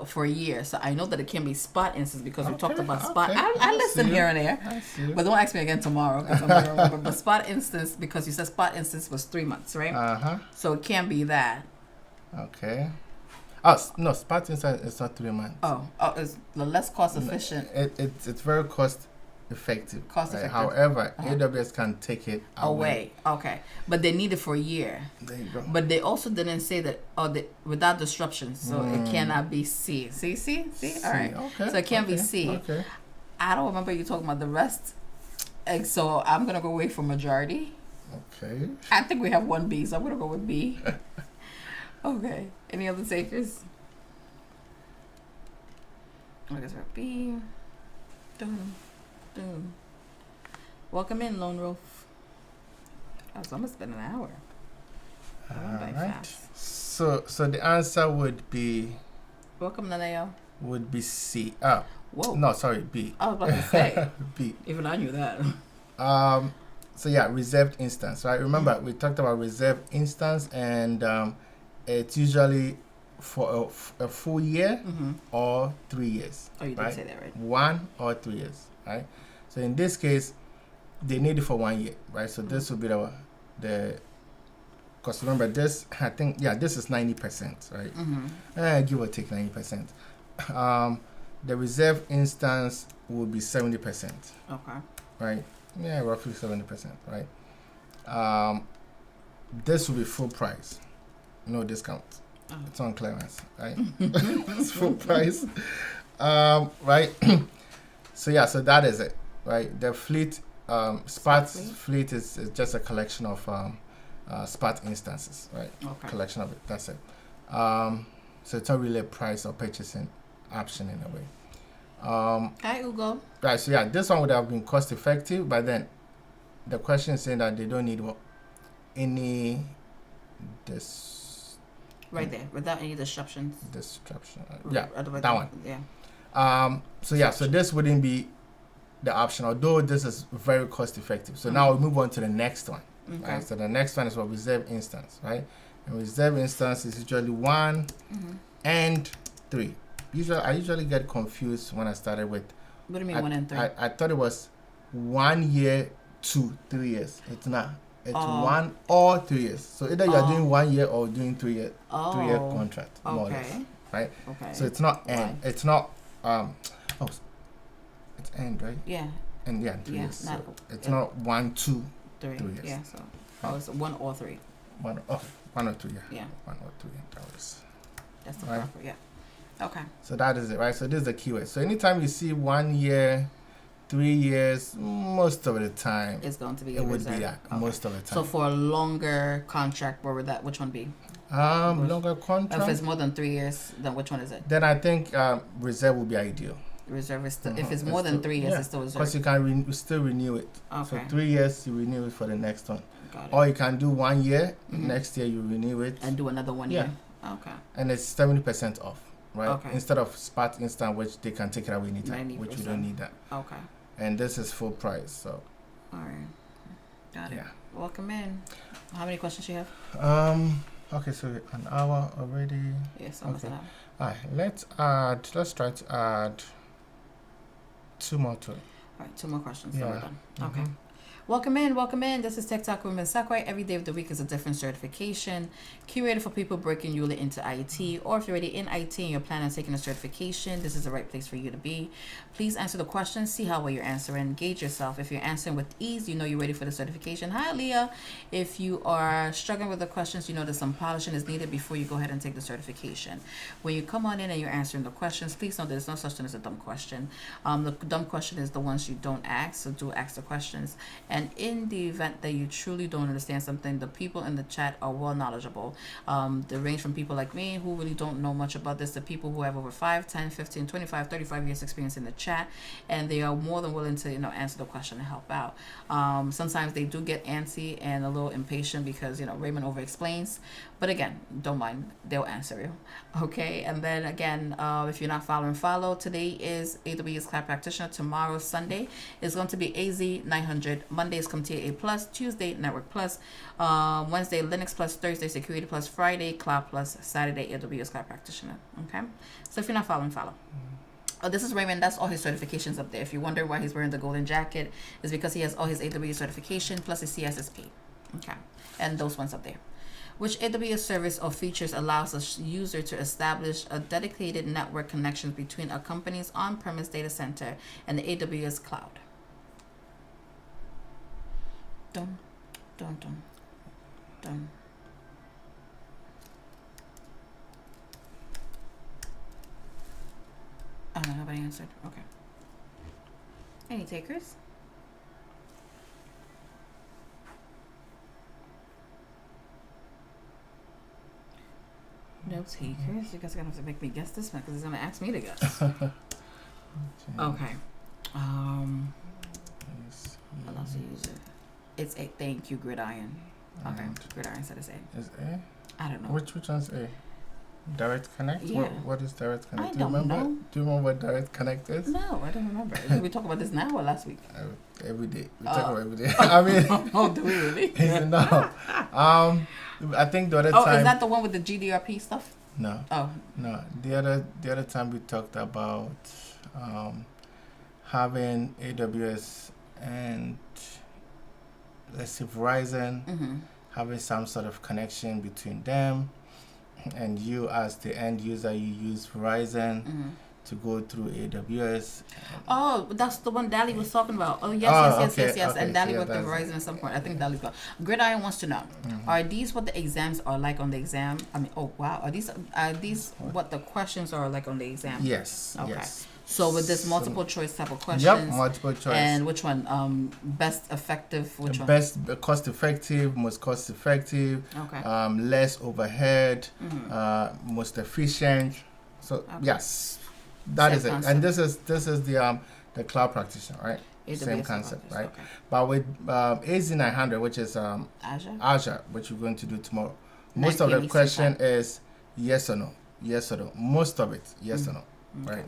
for a year. So I know that it can be spot instance because we talked about spot. I listen here and there. But don't ask me again tomorrow because I'm gonna remember. But spot instance, because you said spot instance was 3 months, right? So it can be that. Okay. Oh no, spot instance is not 3 months. Oh, it's the less cost efficient. It's very cost effective. Cost right? effective. However, AWS can take it away. Okay, but they need it for a year. There you go. But they also didn't say that without disruptions, so it cannot be C. See. All right. Okay. So it can't be C. Okay. I don't remember you talking about the rest, and so I'm gonna go away from majority. Okay. I think we have one B, so I'm gonna go with B. Okay. Any other takers? I guess we're B. Dun. Welcome in, Lone Wolf. Oh, it's almost been an hour. All By right. fast. So the answer would be Welcome, Naneo. C. Whoa. No, sorry, B. I was about to say. B. Even I knew that. So yeah, reserved instance, right? Remember, we talked about reserved instance, and it's usually for a full year or 3 years. Oh, you right? did say that, right? 1 or 3 years, right? So in this case, they need it for 1 year, right? So this will be the because remember this, I think, this is 90%, right? Give or take 90%. The reserve instance will be 70%. Okay. Right? Yeah, roughly 70%, right? This will be full price, no discount. Oh. It's on clearance, right? It's full price, right? So that is it, right? The fleet, Spat's fleet is just a collection of Spat instances, right? Okay. Collection of it. That's it. So it's not really a price or purchasing option in a way. Hi, Ugo. Right, so this one would have been cost effective, but then the question is saying that they don't need any right there, without any disruption. That one. Yeah. So this wouldn't be the option, although this is very cost effective. So now we move on to the next one. Okay. Right? So the next one is what reserve instance, right? And reserve instance is usually 1 and 3. I usually get confused when I started with. What do you mean 1 and 3? I thought it was 1 year to 3 years. It's not. It's 1 or 3 years. So either you are doing 1 year or doing 3 year 3 year contract, more or less, right? Okay. So it's not end. It's not it's end, right? Yeah. And 3 years. So it's not 1, 2, 3 years. Yeah. So it's 1 or 3. 1 or 2, yeah. Yeah. 1 or 2, That's the proper. Yeah. Okay. So that is it, right? So this is the keyword. So anytime you see 1 year, 3 years, most of the time it's going to be. It would be that most of the time. So for a longer contract, where would which one be? Longer contract. If it's more than 3 years, then which one is it? Then I think reserve would be ideal. Reserve is still, if it's more than 3 years, it's still reserve. Because you can still renew it. Okay. So 3 years you renew it for the next one. Got it. Or you can do 1 year. Next year you renew it and do another 1 year. Okay. And it's 70% off. Right? Okay. Instead of Spat Instant, which they can take it away anytime, 90%. which we don't need that. Okay. And this is full price, so. All right. Got it. Yeah. Welcome in. How many questions you have? Okay, so an hour already. Yes, almost an hour. All right, let's try to add 2 more to it. All right, 2 more questions. Yeah. So we're done. Okay. Welcome in. This is Tech Talk with Ms. Sakurai. Every day of the week is a different certification. Curated for people breaking newly into IT, or if you're already in IT and you're planning on taking a certification, this is the right place for you to be. Please answer the questions, see how well you're answering, gauge yourself. If you're answering with ease, you know you're ready for the certification. Hi, Leah. If you are struggling with the questions, you know that some polishing is needed before you go ahead and take the certification. When you come on in and you're answering the questions, please know there's no such thing as a dumb question. The dumb question is the ones you don't ask, so do ask the questions. And in the event that you truly don't understand something, the people in the chat are well knowledgeable. They range from people like me who really don't know much about this to people who have over 5, 10, 15, 25, 35 years experience in the chat, and they are more than willing to answer the question and help out. Sometimes they do get antsy and a little impatient because Raymond over explains, but again, don't mind, they'll answer you. Okay, and then again, if you're not following, follow. Today is AWS Cloud Practitioner. Tomorrow, Sunday, is going to be AZ 900. Monday is CompTIA A+, Tuesday Network Plus, Wednesday Linux Plus, Thursday Security Plus, Friday Cloud Plus, Saturday AWS Cloud Practitioner. Okay, so if you're not following, follow. This is Raymond. That's all his certifications up there. If you wonder why he's wearing the golden jacket, it's because he has all his AWS certification plus his CSSP. Okay, and those ones up there. Which AWS service or features allows a user to establish a dedicated network connection between a company's on-premise data center and the AWS cloud? Dun, dun, dun, dun. Oh, no, nobody answered. Okay. Any takers? No takers? You guys are going to have to make me guess this one because he's going to ask me to guess. Okay. What else do you use it? It's A. Thank you, Gridiron. Okay. Gridiron said it's A. Is A? I don't know. Which one's A? Direct Connect? Yeah. What is Direct Connect? I don't know. Do you remember what Direct Connect is? No, I don't remember. Did we talk about this now or last week? Every day. We talk about every day. I mean, oh, do we really? No. I think the other time. Oh, is that the one with the GDRP stuff? No. Oh. No. The other time we talked about having AWS and let's say Verizon having some sort of connection between them, and you as the end user, you use Verizon to go through AWS. Oh, that's the one Dali was talking about. Oh, yes. Okay. And Dali worked at Verizon at some point. I think Dali's gone. Gridiron wants to know, are these what the exams are like on the exam? I mean, oh, wow. Are these what the questions are like on the exam? Yes. Okay. Yes. So with this multiple choice type of questions. Yep, multiple choice. And which one? Best effective? Which one? Best cost effective, most cost effective. Okay. Less overhead, most efficient. So yes, that Same is it. concept. And this is the cloud practitioner, right? AWS Same concept, right? Okay. But with AZ900, which is Azure, which we're going to do tomorrow, most of the question is yes or no. Yes or no. Most of it, yes or no, right?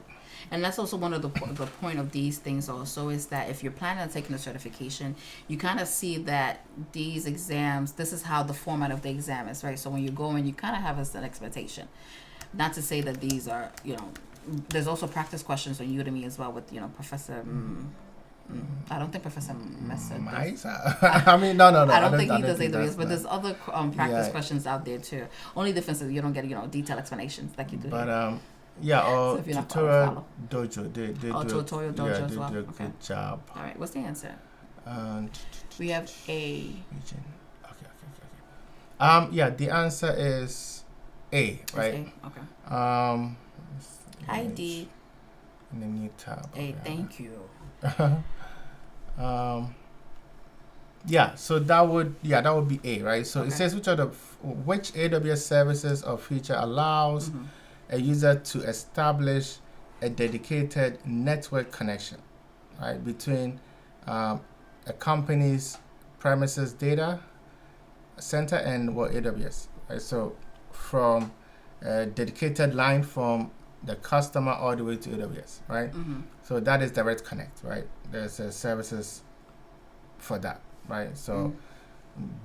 And that's also one of the point of these things also is that if you're planning on taking a certification, you kind of see that these exams, this is how the format of the exam is, right? So when you go in, you kind of have an expectation. Not to say that these are, there's also practice questions on Udemy as well with, Professor... I don't think Professor Messer does. I mean, no. I don't think he does AWS, but there's other practice questions out there too. Only difference is you don't get, detailed explanations like you do here. Yeah, So or if you're not Tutorial Dojo. They Tutorial Dojo as well. They do a good job. All right, what's the answer? And we have A. Okay. Yeah, the answer is A, right? A? Okay. I did. In the new tab. A, thank you. Yeah, so that would be A, right? So it says which AWS services or feature allows a user to establish a dedicated network connection, right, between a company's premises data center and AWS, right? So from a dedicated line from the customer all the way to AWS, right? So that is direct connect, right? There's services for that, right? So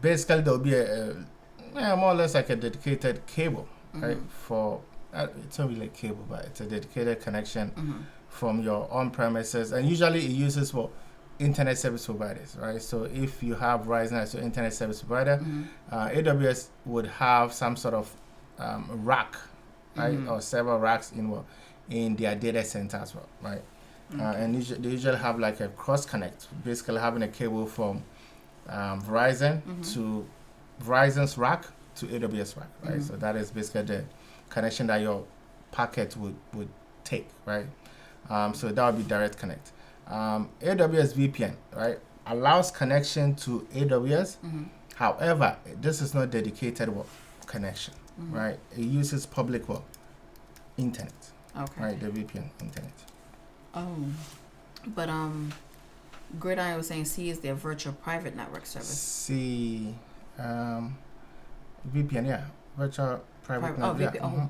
basically there'll be a more or less like a dedicated cable, right? For it's not really a cable, but it's a dedicated connection from your on-premises, and usually it uses for internet service providers, right? So if you have Verizon as your internet service provider, AWS would have some sort of rack, right, or several racks in their data center as well, right? And they usually have like a cross connect, basically having a cable from Verizon to Verizon's rack to AWS rack, right? So that is basically the connection that your packet would take, right? So that would be direct connect. AWS VPN, right, allows connection to AWS. However, this is not dedicated connection, right? It uses public internet, right? The VPN internet. Oh, but Gridiron was saying C is their virtual private network service. C, VPN, yeah, virtual private network. VPN.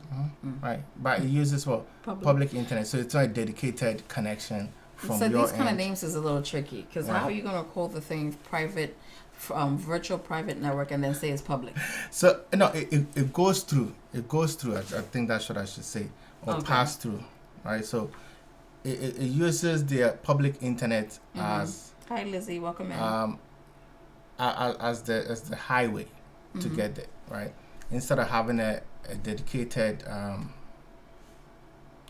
Right, but it uses public internet, so it's not a dedicated connection from so your these kind of end. names is a little tricky because how are you going to call the thing private, virtual private network, and then say it's public? So no, it goes through. It goes through. I think that's what I should say, or pass through, right? So it uses the public internet as. Hi Lizzie, welcome in. As the highway to get there, right? Instead of having a dedicated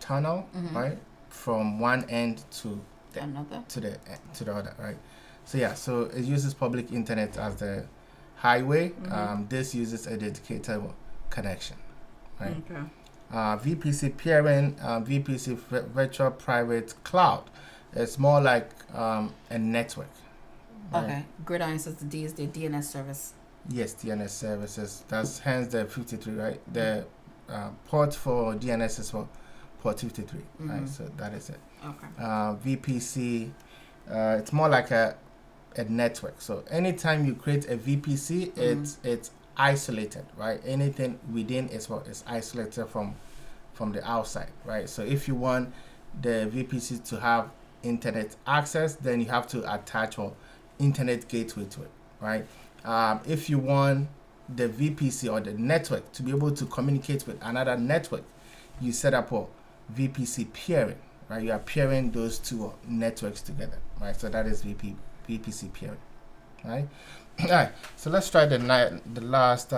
tunnel, right, from one end to to the other, right? So yeah, so it uses public internet as the highway. This uses a dedicated connection, right? Okay. VPC peering, VPC virtual private cloud. It's more like a network. Right? Okay. Gridiron says the D is the DNS service. Yes, DNS services. That's hence the 53, right? The port for DNS is for port 53, right? So that is it. Okay. VPC, it's more like a network. So anytime you create a VPC, it's isolated, right? Anything within is isolated from the outside, right? So if you want the VPC to have internet access, then you have to attach your internet gateway to it, right? If you want the VPC or the network to be able to communicate with another network, you set up a VPC peering, right? You are peering those two networks together, right? So that is VPC peering, right? All right. So let's try the last.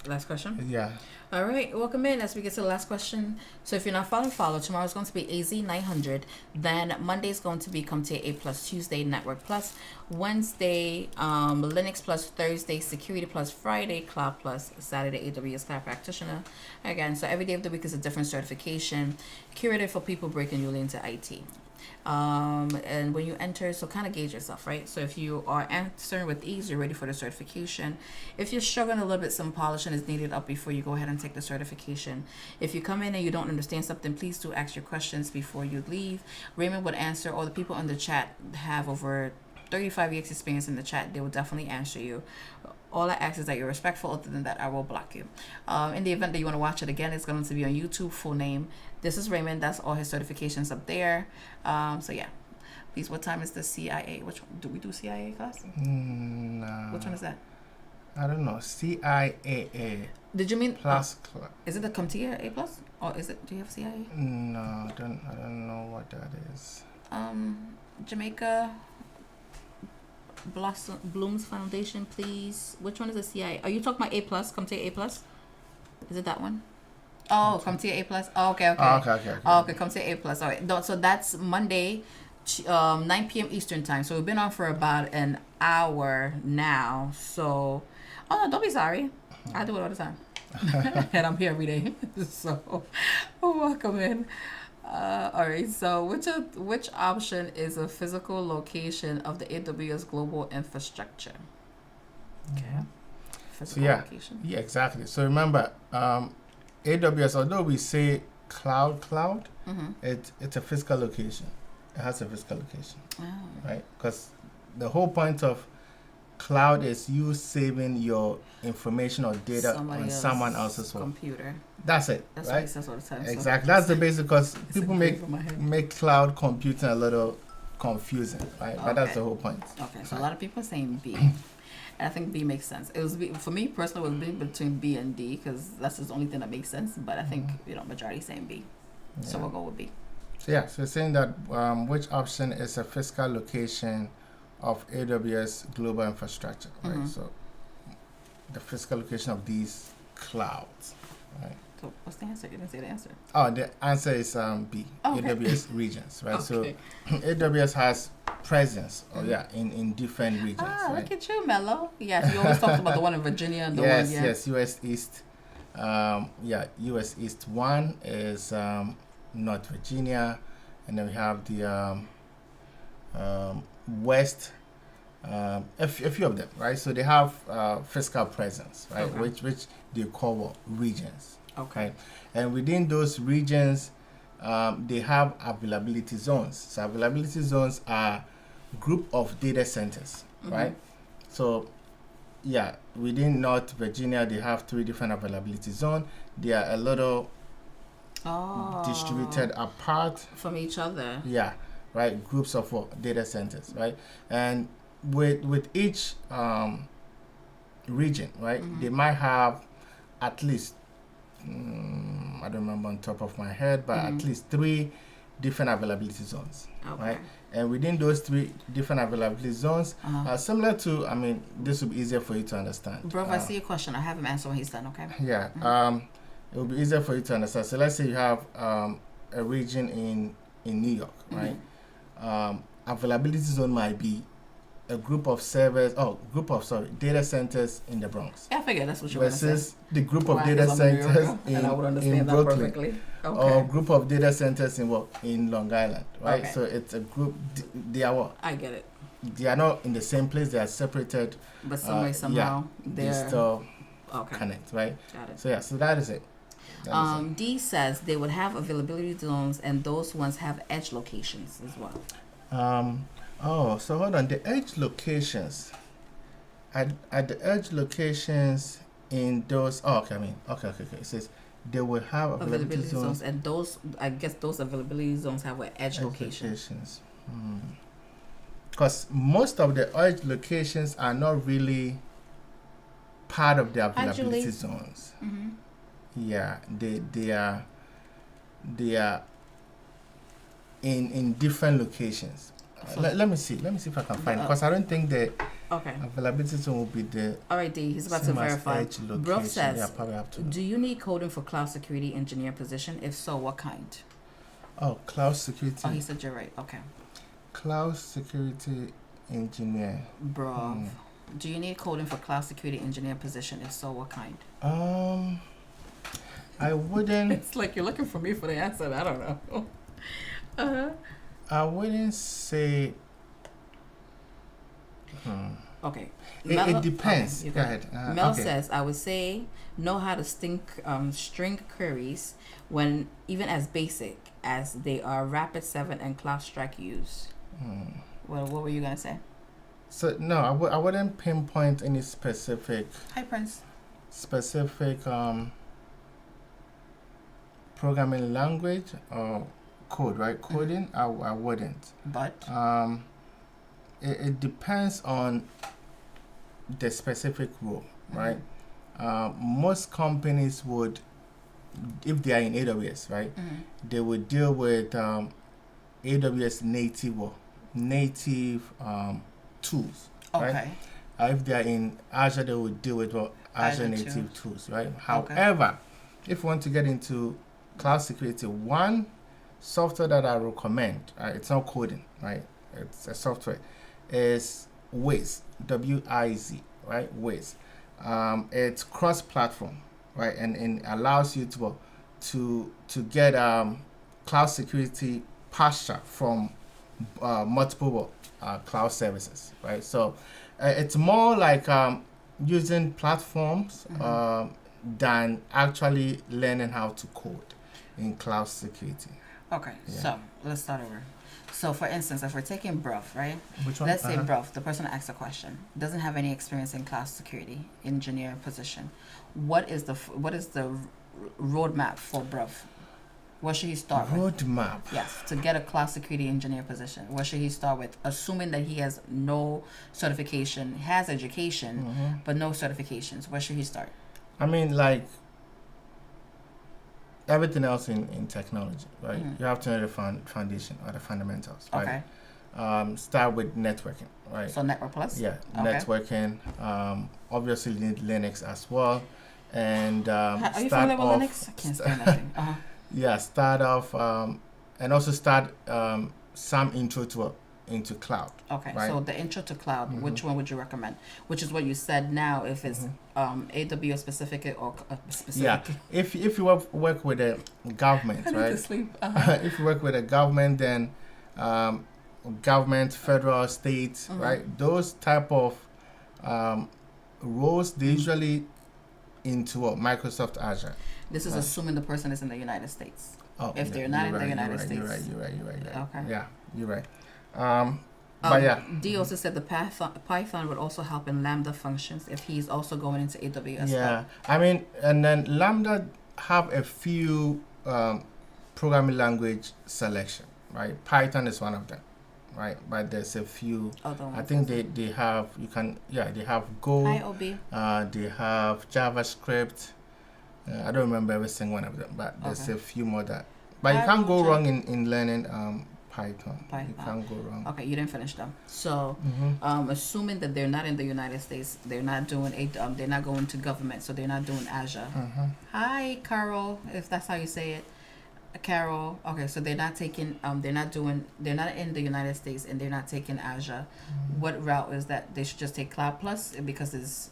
Last question. Yeah. All right, welcome in as we get to the last question. So if you're not following, follow. Tomorrow's going to be AZ 900. Then Monday is going to be CompTIA A Plus, Tuesday Network Plus, Wednesday Linux Plus, Thursday Security Plus, Friday Cloud Plus, Saturday AWS Cloud Practitioner. Again, so every day of the week is a different certification curated for people breaking newly into IT. And when you enter, so kind of gauge yourself, right? So if you are answering with ease, you're ready for the certification. If you're struggling a little bit, some polishing is needed up before you go ahead and take the certification. If you come in and you don't understand something, please do ask your questions before you leave. Raymond would answer. All the people in the chat have over 35 years experience in the chat. They will definitely answer you. All I ask is that you're respectful. Other than that, I will block you. In the event that you want to watch it again, it's going to be on YouTube, full name. This is Raymond. That's all his certifications up there. So yeah. Please, what time is the CIA? Which one? Do we do CIA class? No. Which one is that? I don't know. CIAA. Did you mean plus? Is it the CompTIA A Plus? Or is it? Do you have CIA? No, I don't know what that is. Jamaica Blooms Foundation, please. Which one is the CIA? Are you talking about A Plus? CompTIA A Plus? Is it that one? Oh, CompTIA A Plus. Oh, okay. Okay. Oh, okay, CompTIA A Plus. All right. So that's Monday, 9 p.m. Eastern time. So we've been on for about an hour now. So, oh no, don't be sorry. I do it all the time, and I'm here every day. So, welcome in. All right. So, which option is a physical location of the AWS global infrastructure? Okay. Physical location. Yeah, exactly. So remember, AWS, although we say cloud, it's a physical location. It has a physical location, right? Because the whole point of cloud is you saving your information or data on someone else's computer. That's it. That's right? what he says all the time. Exactly. So that's the basic. Because people make cloud computing a little confusing, right? Okay. But that's the whole point. Okay. So a lot of people are saying B. And I think B makes sense. It was B, for me personally. It was B between B and D because that's the only thing that makes sense. But I think majority saying B, so we'll go with B. So so it's saying that which option is a physical location of AWS global infrastructure, right? So the physical location of these clouds, right? So what's the answer? You didn't say the answer. Oh, the answer is B. Okay. AWS regions, right? Okay. So AWS has presence, in different regions. Ah, right? Look at you, Mello. Yes, you always talked about the one in Virginia and the one. Yes, US East. US East 1 is North Virginia, and then we have the West. A few of them, right? So they have physical presence, right? Okay. Which they call regions. Okay. Right? And within those regions, they have availability zones. So availability zones are group of data centers, right? So within North Virginia, they have 3 different availability zones. They are a little distributed apart from each other. Yeah, right. Groups of data centers, right? And with each region, right, they might have at least I don't remember on top of my head, but at least 3 different availability zones, right? And within those 3 different availability zones, similar to, this will be easier for you to understand. Bro, if I see a question, I have him answer when he's done, okay? Yeah, it will be easier for you to understand. So let's say you have a region in in New York, right? Availability zone might be a group of servers, data centers in the Bronx. Yeah, I figured that's what you were going to say. Versus the group of data centers and I would in understand that Brooklyn. perfectly. Okay. Or group of data centers in Long Island, right? Okay. So it's a group. They are what? I get it. They are not in the same place. They are separated. But some way, somehow, they still connect, right? Got it. So yeah, so that is it. D says they would have availability zones, and those ones have edge locations as well. So hold on. The edge locations. At the edge locations in those. Okay. It says they will have availability zones, and those, I guess, those availability zones have what edge locations. Because most of the edge locations are not really part of the availability zones. Mm-hmm. Yeah, they are in different locations. So let me see if I can find it, because I don't think the okay availability zone will be the. All right, D. He's about to verify. Bro says, yeah, probably have to. Do you need coding for cloud security engineer position? If so, what kind? Oh, cloud security. Oh, he said you're right. Okay. Cloud security engineer. Bro, do you need coding for cloud security engineer position? If so, what kind? I wouldn't. It's like you're looking for me for the answer. I don't know. I wouldn't say. Okay. It depends. Okay, go ahead. Mel says, I would say know how to string queries when even as basic as they are Rapid7 and CloudStrike use. Well, what were you gonna say? So no, I wouldn't pinpoint any specific. Hi, Prince. Specific programming language or code, right? Coding, I wouldn't. But it depends on the specific role, right? Most companies would, if they are in AWS, right, they would deal with AWS native tools, right? If they are in Azure, they would deal with Azure native tools, right? However, if you want to get into cloud security, one software that I recommend, it's not coding, right? It's a software, is Wiz, W-I-Z, right? Wiz. It's cross-platform, right? And allows you to get cloud security posture from multiple cloud services, right? So it's more like using platforms than actually learning how to code in cloud security. Okay, so let's start over. So for instance, if we're taking Bruff, right? Which one? Let's say Bruff, the person that asked the question, doesn't have any experience in cloud security engineer position. What is the roadmap for Bruff? What should he start with? Roadmap. Yes, to get a cloud security engineer position. What should he start with? Assuming that he has no certification, has education, but no certifications. Where should he start? I mean, like everything else in technology, right? You have to know the foundation or the fundamentals, right? Okay. Start with networking, right? So Network Plus? Yeah, networking. Obviously, you need Linux as well. And are you familiar with Linux? I can't stand that thing. Yeah, start off and also start some intro into cloud. Okay, right? So the intro to cloud, which one would you recommend? Which is what you said now, if it's AWS specific or specific. Yeah, if you work with a government, I need right? to sleep. If you work with a government, then government, federal, state, right? Those type of roles, they usually into Microsoft Azure. This is assuming the person is in the United States. Oh, if they're not in the United States. You're right. Okay. Yeah, you're right. But yeah. D also said the Python would also help in Lambda functions if he's also going into AWS. Yeah, I mean, and then Lambda have a few programming language selection, right? Python is one of them, right? But there's a few. I think they have they have Go. IOB. They have JavaScript. I don't remember every single one of them, but there's a few more that. But you can't go wrong in learning Python. You can't go wrong. Okay, you didn't finish them. So, assuming that they're not in the United States, they're not doing they're not going to government, so they're not doing Azure. Hi, Carol, if that's how you say it. Carol. Okay, so they're not taking. They're not doing. They're not in the United States, and they're not taking Azure. What route is that? They should just take Cloud Plus because it's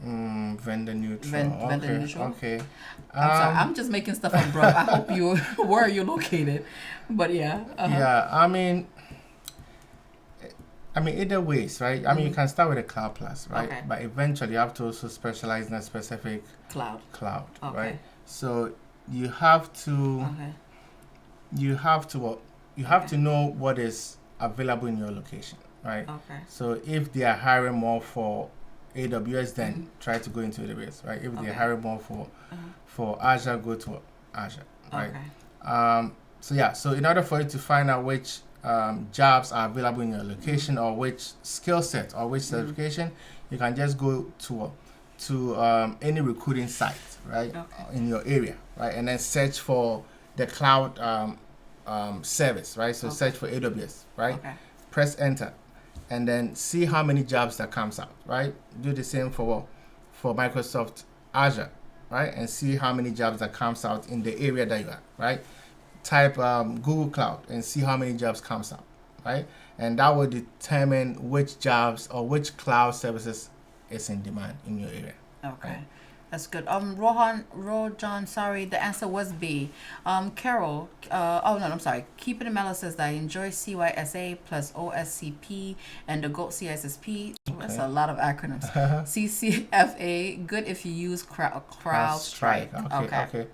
vendor neutral. vendor Okay. neutral. Okay. I'm sorry. I'm just making stuff up, bro. I hope you where are you located, but yeah. Yeah. I mean, either ways, right? I mean, you can start with a Cloud Plus, right? Okay. But eventually, you have to also specialize in a specific Cloud. Okay. right? So you have to Okay. you have to you have to know what is available in your location, right? Okay. So if they are hiring more for AWS, then try to go into AWS, right? If they're Okay. hiring more for Azure, go to Azure, right? Okay. So yeah, so in order for you to find out which jobs are available in your location or which skill set or which certification, you can just go to any recruiting site, right, in your area, right, and then search for the cloud service, right. So search for AWS, right. Okay. Press enter, and then see how many jobs that comes out, right. Do the same for Microsoft Azure, right, and see how many jobs that comes out in the area that you are, right. Type Google Cloud and see how many jobs comes out, right, and that will determine which jobs or which cloud services is in demand in your area. Okay. Right. That's good. Rojan, sorry, the answer was B. Carol, oh no, I'm sorry. Keep it in Mello says that I enjoy CYSA plus OSCP and the GOAT CISSP. That's a lot of acronyms. CCFA, good if you use CrowdStrike.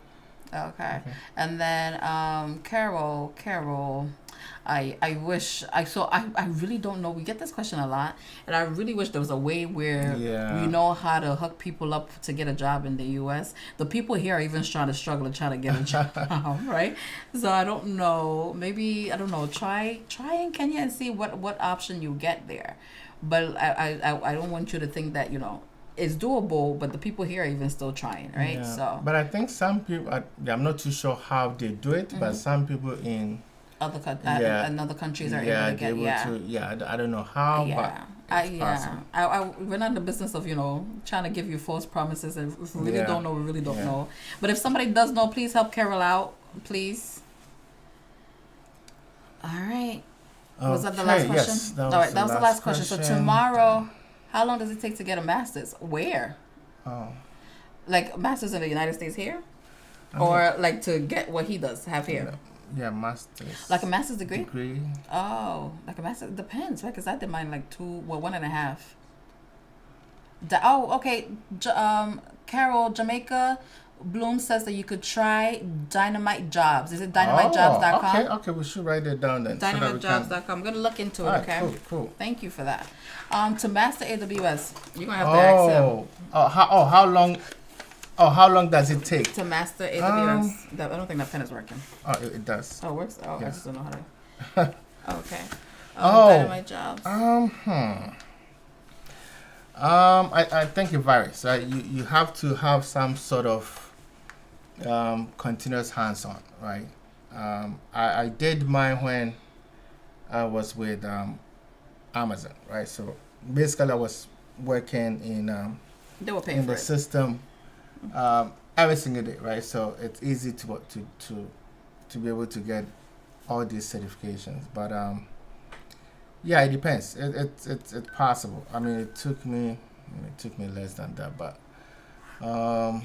Okay. And then Carol, I wish I really don't know. We get this question a lot, and I really wish there was a way where we know how to hook people up to get a job in the US. The people here are even trying to get a job, right? So I don't know. Maybe I don't know. Try in Kenya and see what option you get there. But I don't want you to think that it's doable, but the people here are even still trying, right? Yeah. So, but I think some people, I'm not too sure how they do it, but some people in other countries are able to get, I don't know how, but it's possible. we're not in the business of trying to give you false promises, and if we really don't know, we really don't know. But if somebody does know, please help Carol out, please. All right. Was that the last question? Yes, all right, that was the last question. So tomorrow, how long does it take to get a master's? Where? Like master's in the United States here, or like to get what he does have here? Yeah, master's. Like a master's degree? Oh, like a master's depends, right? Because I did mine like 1.5. Okay. Carol, Jamaica Bloom says that you could try Dynamite Jobs. Is it dynamitejobs.com? Okay, we should write it down then. Dynamitejobs.com. I'm going to look into it, okay? Cool. Thank you for that. To master AWS, you're going to have to ask him. How long does it take? To master AWS. I don't think that pen is working. Oh, it does. Oh, it works? Oh, Yeah. I just don't know how to. Okay. Dynamite Jobs. I think it varies. Right? You have to have some sort of continuous hands-on, right? I did mine when I was with Amazon, right? So basically, I was working in They were paying in for the it. system every single day, right? So it's easy to be able to get all these certifications, but yeah, it depends. It's possible. I mean, it took me less than that, but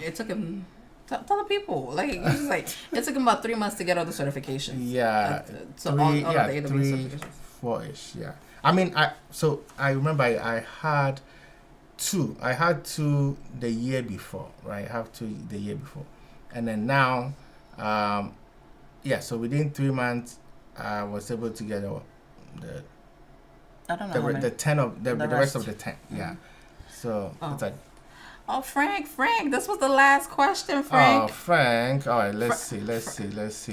It took him. Tell the people. Like, it's just like it took him about 3 months to get all the certifications. yeah, So all of the AWS 3, certifications. 4-ish. Yeah, I mean, I remember I had two. I had two the year before, right? I have two the year before, and then now, so within 3 months, I was able to get I don't know. the 10 of the rest of the 10. Yeah, Mhm. so it's like. Oh, Frank, this was the last question, Frank. Oh, Frank. All right, let's see.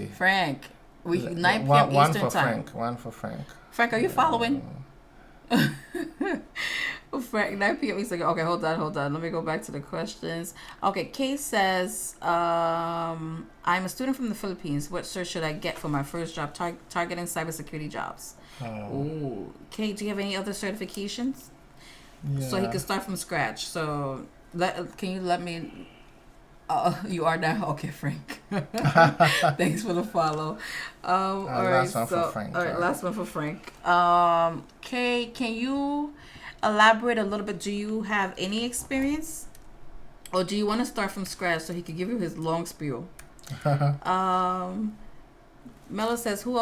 Frank, 9 p.m. One Eastern for time. One for Frank. Frank, are you following? Frank, 9 p.m. Eastern. Okay, hold on. Let me go back to the questions. Okay, Kay says, I'm a student from the Philippines. What cert should I get for my first job targeting cybersecurity jobs? Ooh. Kay, do you have any other certifications? Yeah. So he could start from scratch. So can you let me You are now? Okay, Frank. Thanks for the follow. All right, last one for Frank. All right, last one for Frank. Kay, can you elaborate a little bit? Do you have any experience? Or do you want to start from scratch so he could give you his long spiel? Mello says, who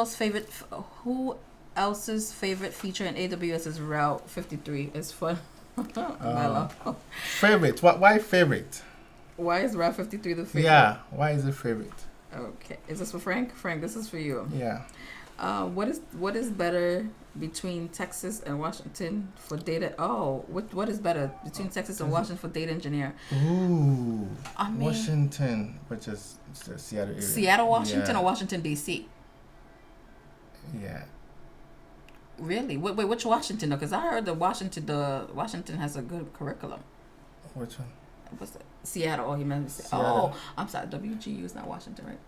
else's favorite feature in AWS is Route 53? It's fun. Mello. Favorite? Why favorite? Why is Route 53 the favorite? Yeah, why is it favorite? Okay. Is this for Frank? Frank, this is for you. Yeah. What is better between Texas and Washington for data? Oh, what is better between Texas and Washington for data engineer? Ooh, I mean, Washington, which is the Seattle area. Seattle, Washington, or Washington D.C. Yeah. Really? Wait, which Washington though? Because I heard Washington has a good curriculum. Which one? What's that? Seattle. Oh, he meant Seattle. Oh, I'm sorry. WGU is not Washington, right?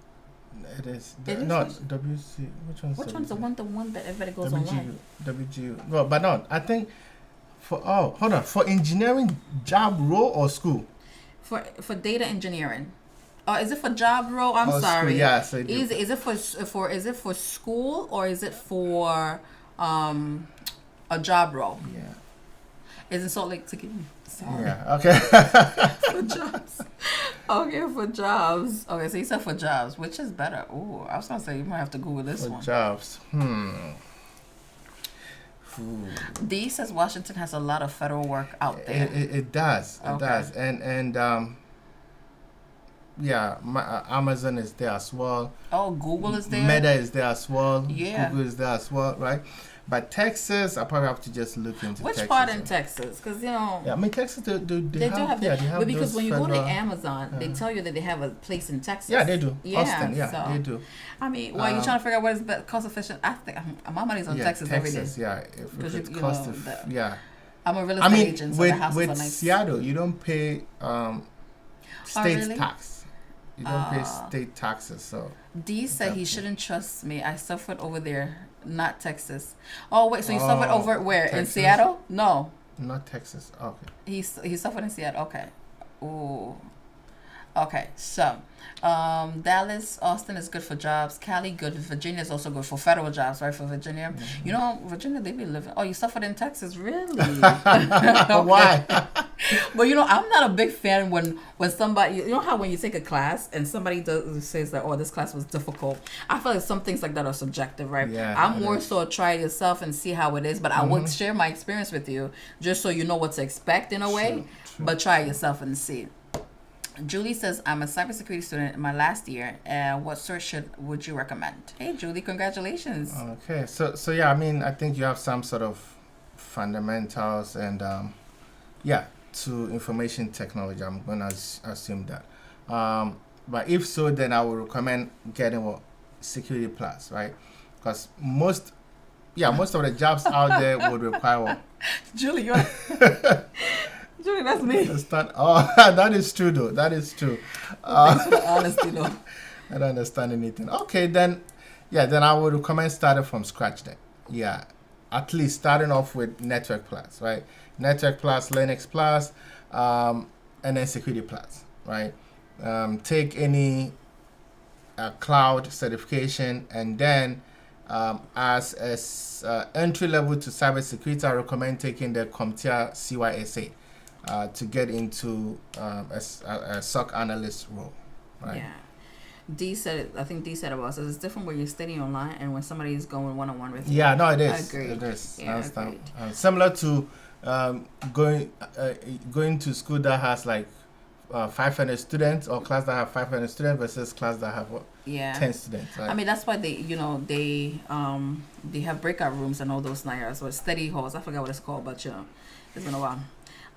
It is. It is not WC. Which one's Which one's the one that everybody goes WGU, online? WGU. Well, but no, I think hold on. For engineering job role or school? For data engineering. Oh, is it for job role? I'm sorry. School, yeah, so is it for school or is it for a job role? Yeah. Is it Salt Lake City? Sorry. Yeah. Okay. For jobs. Okay, for jobs. Okay, so you said for jobs. Which is better? Ooh, I was gonna say you might have to Google this one. For jobs. D says Washington has a lot of federal work out there. It does. It does. And yeah, Amazon is there as well. Oh, Google is there. Meta is there as well. Yeah. Google is there as well, right? But Texas, I probably have to just look into Which Texas. part in Texas? Because, Yeah, I mean, Texas, they do have but because when you go to federal, Amazon, they tell you that they have a place in Texas. Yeah, they do. Yeah, Austin, yeah, so, they do. I mean, while you're trying to figure out what is cost efficient, I think my money's on Texas every day. Yeah, if it's cost of, yeah. I'm a real estate agent, so the houses with are nice. Seattle, you don't pay state really? tax. You don't pay state taxes, so. D said he shouldn't trust me. I suffered over there, not Texas. Oh wait, so you suffered over where? Texas? In Seattle? No. Not Texas. Okay. He suffered in Seattle. Okay. Ooh. Okay. So, Dallas, Austin is good for jobs. Cali good. Virginia is also good for federal jobs, right? For Virginia, you know, Virginia they be living. Oh, you suffered in Texas, really? Why? But you know, I'm not a big fan when somebody, you know how when you take a class and somebody says that, oh, this class was difficult. I feel like some things like that are subjective, right? Yeah, I'm more so try it yourself and see how it is, but I would share my experience with you just so you know what to expect in a way. True. But try it yourself and see. Julie says, I'm a cybersecurity student in my last year. What cert would you recommend? Hey, Julie, congratulations. Okay, so yeah, I mean, I think you have some sort of fundamentals and to information technology. I'm gonna assume that. But if so, then I would recommend getting Security Plus, right? Because most of the jobs out there would require Julie, Julie, that's me. That is true, though. That is true. Thanks for the honesty, though. I don't understand anything. Okay, then I would recommend starting from scratch then. Yeah, at least starting off with Network Plus, right? Network Plus, Linux Plus, and then Security Plus, right? Take any cloud certification, and then as entry level to cybersecurity, I recommend taking the CompTIA CYSA. To get into a SOC analyst role, right? Yeah. D said about us. It's different when you're studying online and when somebody is going one-on-one with you. Yeah, no, it is. I agree. It is. Yeah, similar to going to school that has like 500 students, or class that have 500 students versus class that have 10 students. Right? I mean, that's why they have breakout rooms and all those nightmares or study halls. I forgot what it's called, but it's been a while.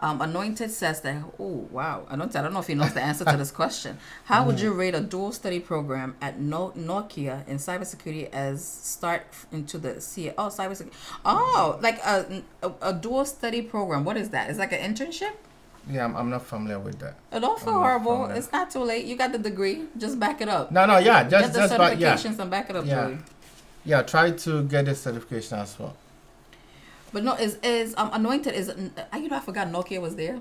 Anointed says that, oh, wow. Anointed, I don't know if he knows the answer to this question. How would you rate a dual study program at Nokia in cybersecurity as start into the cybersecurity? Oh, like a dual study program. What is that? It's like an internship? Yeah, I'm not familiar with that. Don't feel horrible. It's not too late. You got the degree. Just back it up. No, yeah. Get the certifications and back it up, Julie. Yeah, try to get the certification as well. But no, is Anointed is I forgot Nokia was there.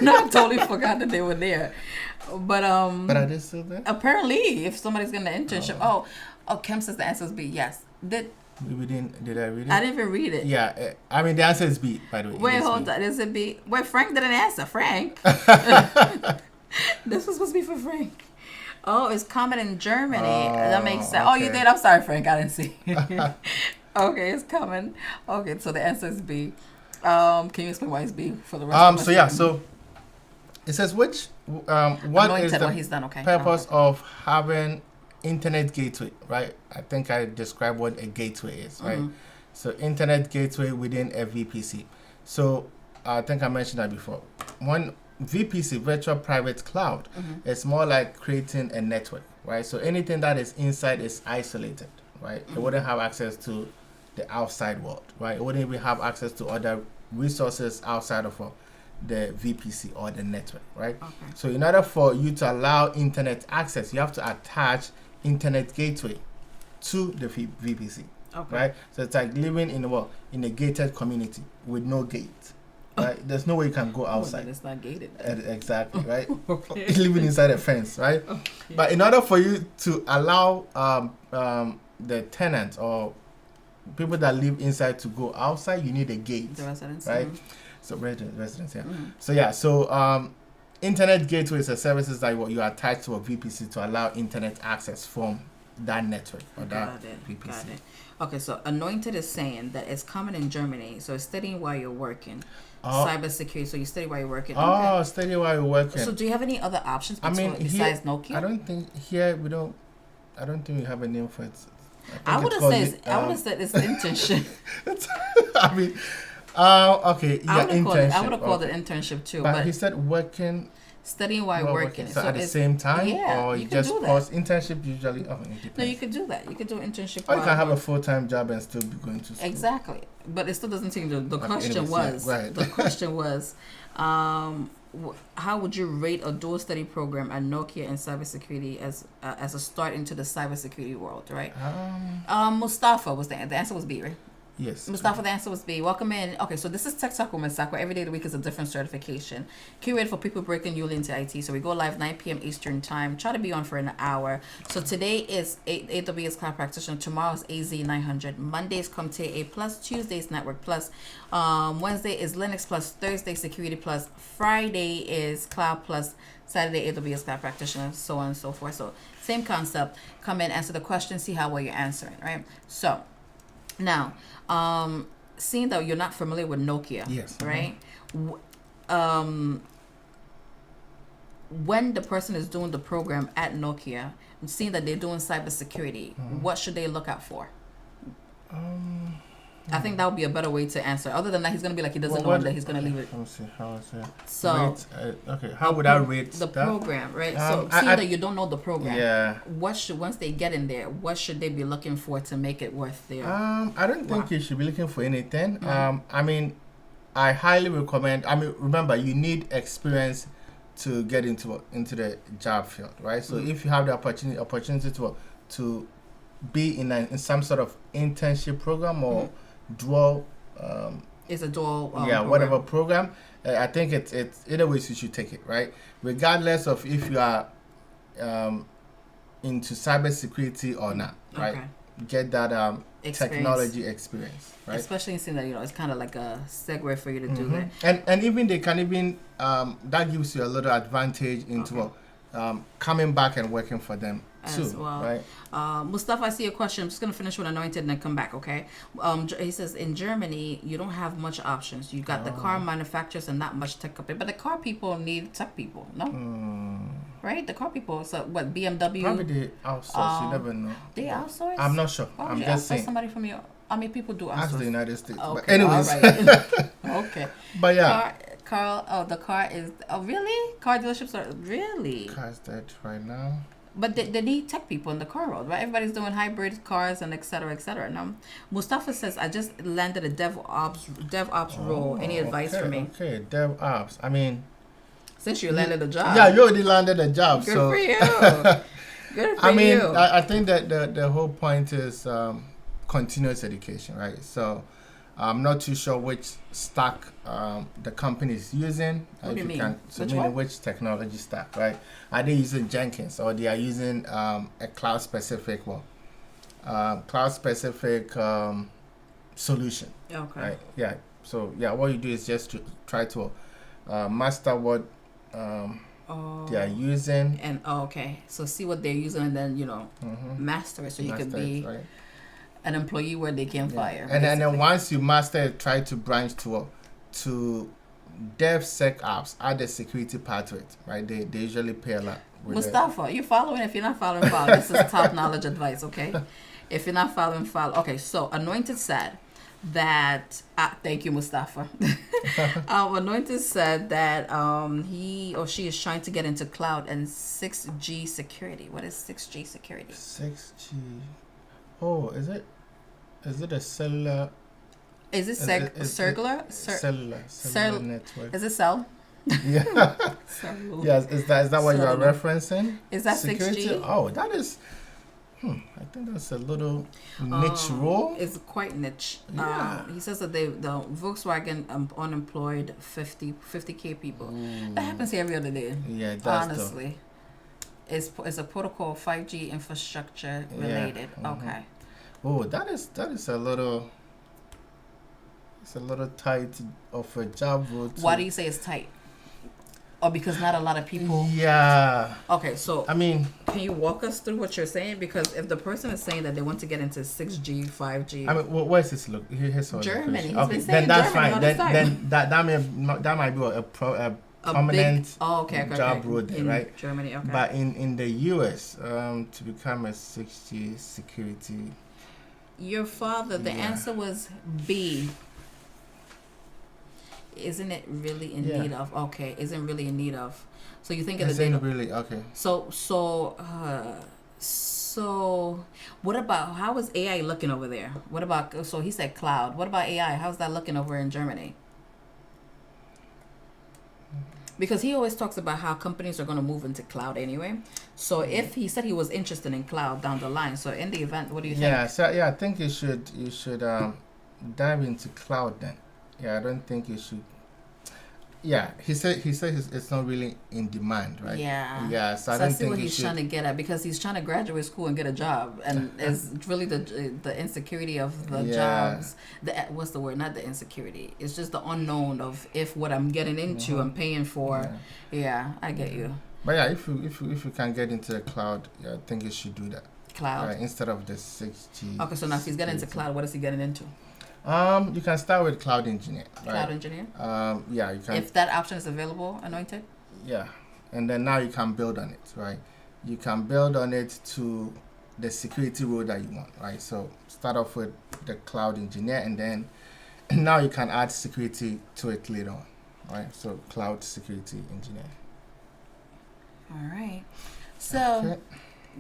No, I totally forgot that they were there. But are they still there? apparently, if somebody's getting an internship, Kim says the answer is B. Yes. Did I read it? I didn't even read it. Yeah, I mean the answer is B, by the way. Wait, hold on. Is it B? Wait, Frank didn't answer. Frank. This was supposed to be for Frank. Oh, it's common in Germany. That makes sense. Oh, you okay. did? I'm sorry, Frank. I didn't see. Okay, it's common. Okay, so the answer is B. Can you explain why it's B for the rest of us? So yeah, so it says what is the what he's done. Okay. purpose of having internet gateway, right? I think I described what a gateway is, right? So internet gateway within a VPC. So I think I mentioned that before. One VPC, virtual private cloud, it's more like creating a network, right? So anything that is inside is isolated, right? It wouldn't have access to the outside world, right? It wouldn't even have access to other resources outside of the VPC or the network, right? Okay. So in order for you to allow internet access, you have to attach internet gateway to the VPC, Okay. right? So it's like living in a gated community with no gate, right? There's no way you can go outside. It's not gated. Exactly, right? Okay. Living inside a fence, right? Okay. But in order for you to allow the tenants or people that live inside to go outside, you need a gate, The residents, right? So residents, yeah. So yeah, so internet gateway is a services that you attach to a VPC to allow internet access from that network or that VPC. Got it. Okay, so Anointed is saying that it's common in Germany, so it's studying while you're working. Cybersecurity, so you study while you're working. Oh, study while you're working. So do you have any other options besides Nokia? I don't think here we don't. I don't think we have a name for it. I would have said it's internship. I mean, okay, yeah, internship. I would have called it internship too. But he said working. Studying while working. So at the same time, or you just pause internship usually. No, you could do that. You could do internship. Or you can have a full-time job and still be going to school. Exactly, but it still doesn't change. The question anyways, was. yeah, right. The question was, how would you rate a dual study program at Nokia in cybersecurity as a start into the cybersecurity world? Right. Mustafa was the answer was B, right? Yes. Mustafa, the answer was B. Welcome in. Okay, so this is Tech Talk with Masako. Every day of the week is a different certification. Curated for people breaking newly into IT. So we go live 9 p.m. Eastern time. Try to be on for an hour. So today is AWS Cloud Practitioner. Tomorrow is AZ 900. Mondays Comte A Plus. Tuesdays Network Plus. Wednesday is Linux Plus. Thursday Security Plus. Friday is Cloud Plus. Saturday AWS Cloud Practitioner. So on and so forth. So same concept. Come in, answer the question, see how well you're answering. Right. So now, seeing that you're not familiar with Nokia, yes, right? When the person is doing the program at Nokia, and seeing that they're doing cybersecurity, what should they look out for? I think that would be a better way to answer. Other than that, he's going to be like, he doesn't know that he's going to leave it. Let me see. How is it? So, okay, how would I rate the that? program, right? So, seeing that you don't know the program, yeah. Once they get in there, what should they be looking for to make it worth their? I don't think you should be looking for anything. I mean, I highly recommend. I mean, remember, you need experience to get into the job field, right? So, if you have the opportunity to be in some sort of internship program or dual it's a dual whatever program, I think it's either way you should take it, right? Regardless of if you are into cybersecurity or not, right? Okay. Get that technology experience, right? Especially seeing that it's kind of like a segue for you to do that. And even they can even that gives you a little advantage into coming back and working for them too, as well. Right? Mustafa, I see a question. I'm just going to finish with Anointed and then come back, okay? He says, in Germany, you don't have much options. You got the car manufacturers and not much tech company. But the car people need tech people, no? Right? The car people, so what, BMW? Probably they outsource, you never know. They outsource? I'm not sure. I'm just saying. Somebody from your... I mean, people do outsource. Ask the United States. Okay, but anyways. All right. Okay. But yeah. The car is... Oh, really? Car dealerships are... Really? Car's dead right now. But they need tech people in the car world, right? Everybody's doing hybrid cars and et cetera, et cetera. Now, Mustafa says, I just landed a DevOps role. Any advice for me? Okay, DevOps. I mean... Since you landed a job. Yeah, you already landed a job. Good so. for you. Good for I mean, you. I think that the whole point is continuous education, right? So I'm not too sure which stack the company is using. What do you mean? Which technology stack, right? Are they using Jenkins or they are using a cloud-specific solution? Okay. Right? Yeah. So yeah, what you do is just to try to master what they are using. And okay, so see what they're using and then master it so you can be an employee where they can fire. And then once you master it, try to branch to DevSecOps, add the security part to it, right? They usually pay a lot. Mustafa, you following? If you're not following, follow. This is top knowledge advice, okay? If you're not following, follow. Okay, so Anointed said that thank you, Mustafa. Anointed said that he or she is trying to get into cloud and 6G security. What is 6G security? 6G. Oh, is it a cellular? Is it cellular? Cellular network. Is it cell? Yeah. Yes. Is that what you are referencing? Is that security? 6G? Oh, that is. I think that's a little niche role. It's quite niche. Yeah. He says that the Volkswagen unemployed 50K people. That happens here every other day. Yeah, it does. Honestly. It's a protocol 5G infrastructure related. Yeah. Okay. Oh, that is a little. It's a little tight of a job role. Why do you say it's tight? Or because not a lot of people. Yeah. Okay, so I mean, can you walk us through what you're saying? Because if the person is saying that they want to get into 6G, 5G. I mean, where's this look? Here's Germany. He's Okay, been saying then that's Germany fine. Then that might be a prominent job role there, right? Germany, okay. But in the US, to become a 6G security. Your father, the answer was B. Isn't it really in need of? Okay, isn't really in need of. So you think of the data. Really okay. So what about how is AI looking over there? What about so he said cloud. What about AI? How's that looking over in Germany? Because he always talks about how companies are going to move into cloud anyway. So if he said he was interested in cloud down the line, so in the event, what do you think? Yeah, I think you should dive into cloud then. Yeah, I don't think you should. Yeah, he said it's not really in demand, right? Yeah. So I don't see think what he's trying to get at because he's trying to graduate school and get a job, and it's really the insecurity of the jobs. What's the word? Not the insecurity. It's just the unknown of if what I'm getting into, I'm paying for. Yeah, I get you. But yeah, if you can get into the cloud, I think you should do that. Cloud instead of the 6G. Okay, so now if he's getting into cloud, what is he getting into? You can start with cloud engineer. Right? Cloud engineer. Yeah, you can. If that option is available, Anointed. Yeah, and then now you can build on it, right? You can build on it to the security role that you want, right? So start off with the cloud engineer, and then now you can add security to it later on, right? So cloud security engineer. All right. So. Okay.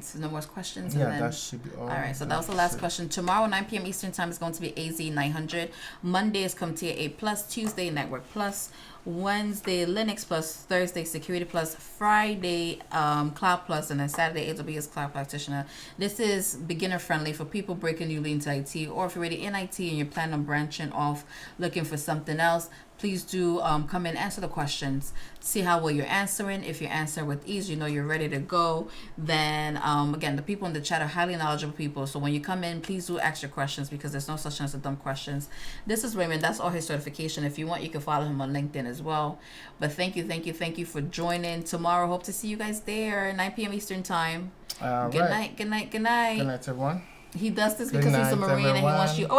So no more questions. Yeah, that should be all. All right, so that was the last question. Tomorrow, 9 p.m. Eastern Time is going to be AZ 900. Monday is CompTIA A Plus. Tuesday, Network Plus. Wednesday, Linux Plus. Thursday, Security Plus. Friday, Cloud Plus. And then Saturday, AWS Cloud Practitioner. This is beginner friendly for people breaking newly into IT, or if you're already in IT and you're planning on branching off, looking for something else. Please do come in, answer the questions, see how well you're answering. If you answer with ease, you know you're ready to go. Then again, the people in the chat are highly knowledgeable people. So when you come in, please do ask your questions because there's no such thing as a dumb questions. This is Raymond. That's all his certification. If you want, you can follow him on LinkedIn as well. But thank you for joining. Tomorrow, hope to see you guys there, 9 p.m. Eastern Time. Good night. Good night, everyone. He does this because he's a Marine and he wants you. Oh,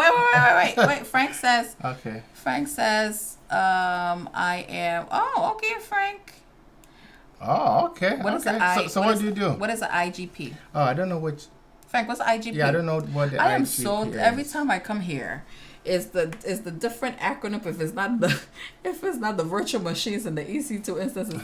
wait. Frank says. Okay. Frank says, I am. Oh, okay, Frank. Oh, okay. What is the I? So what do you do? What is the IGP? Oh, I don't know which. Frank, what's the IGP? Yeah, I don't know what the IGP is. I am so. Every time I come here, is the different acronym if it's not the virtual machines and the EC2 instances.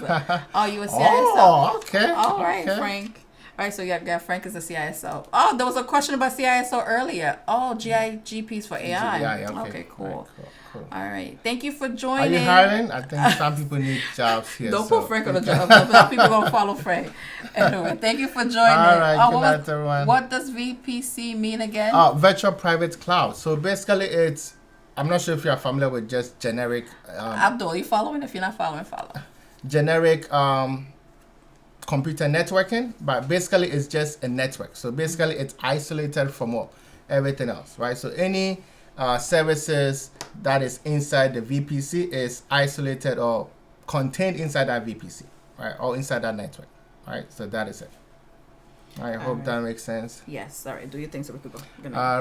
Oh, you a CISO? Oh, okay. All right, okay. Frank. All right, so yeah, Frank is a CISO. Oh, there was a question about CISO earlier. Oh, GIGPs for AI. Okay, cool. Right, cool. All right, thank you for joining. Are you hiring? I think some people need jobs here. Don't put Frank on the job. People gonna follow Frank. Anyway, thank you for joining. All right, good night, everyone. What does VPC mean again? Virtual Private Cloud. So basically, it's I'm not sure if you are familiar with just generic. Abdul, are you following? If you're not following, follow. Generic computer networking, but basically it's just a network. So basically it's isolated from what? Everything else, right? So any services that is inside the VPC is isolated or contained inside that VPC, right? Or inside that network, right? So that is it. I hope that makes sense. Yes. All right. Do your thing so we could go. Good night.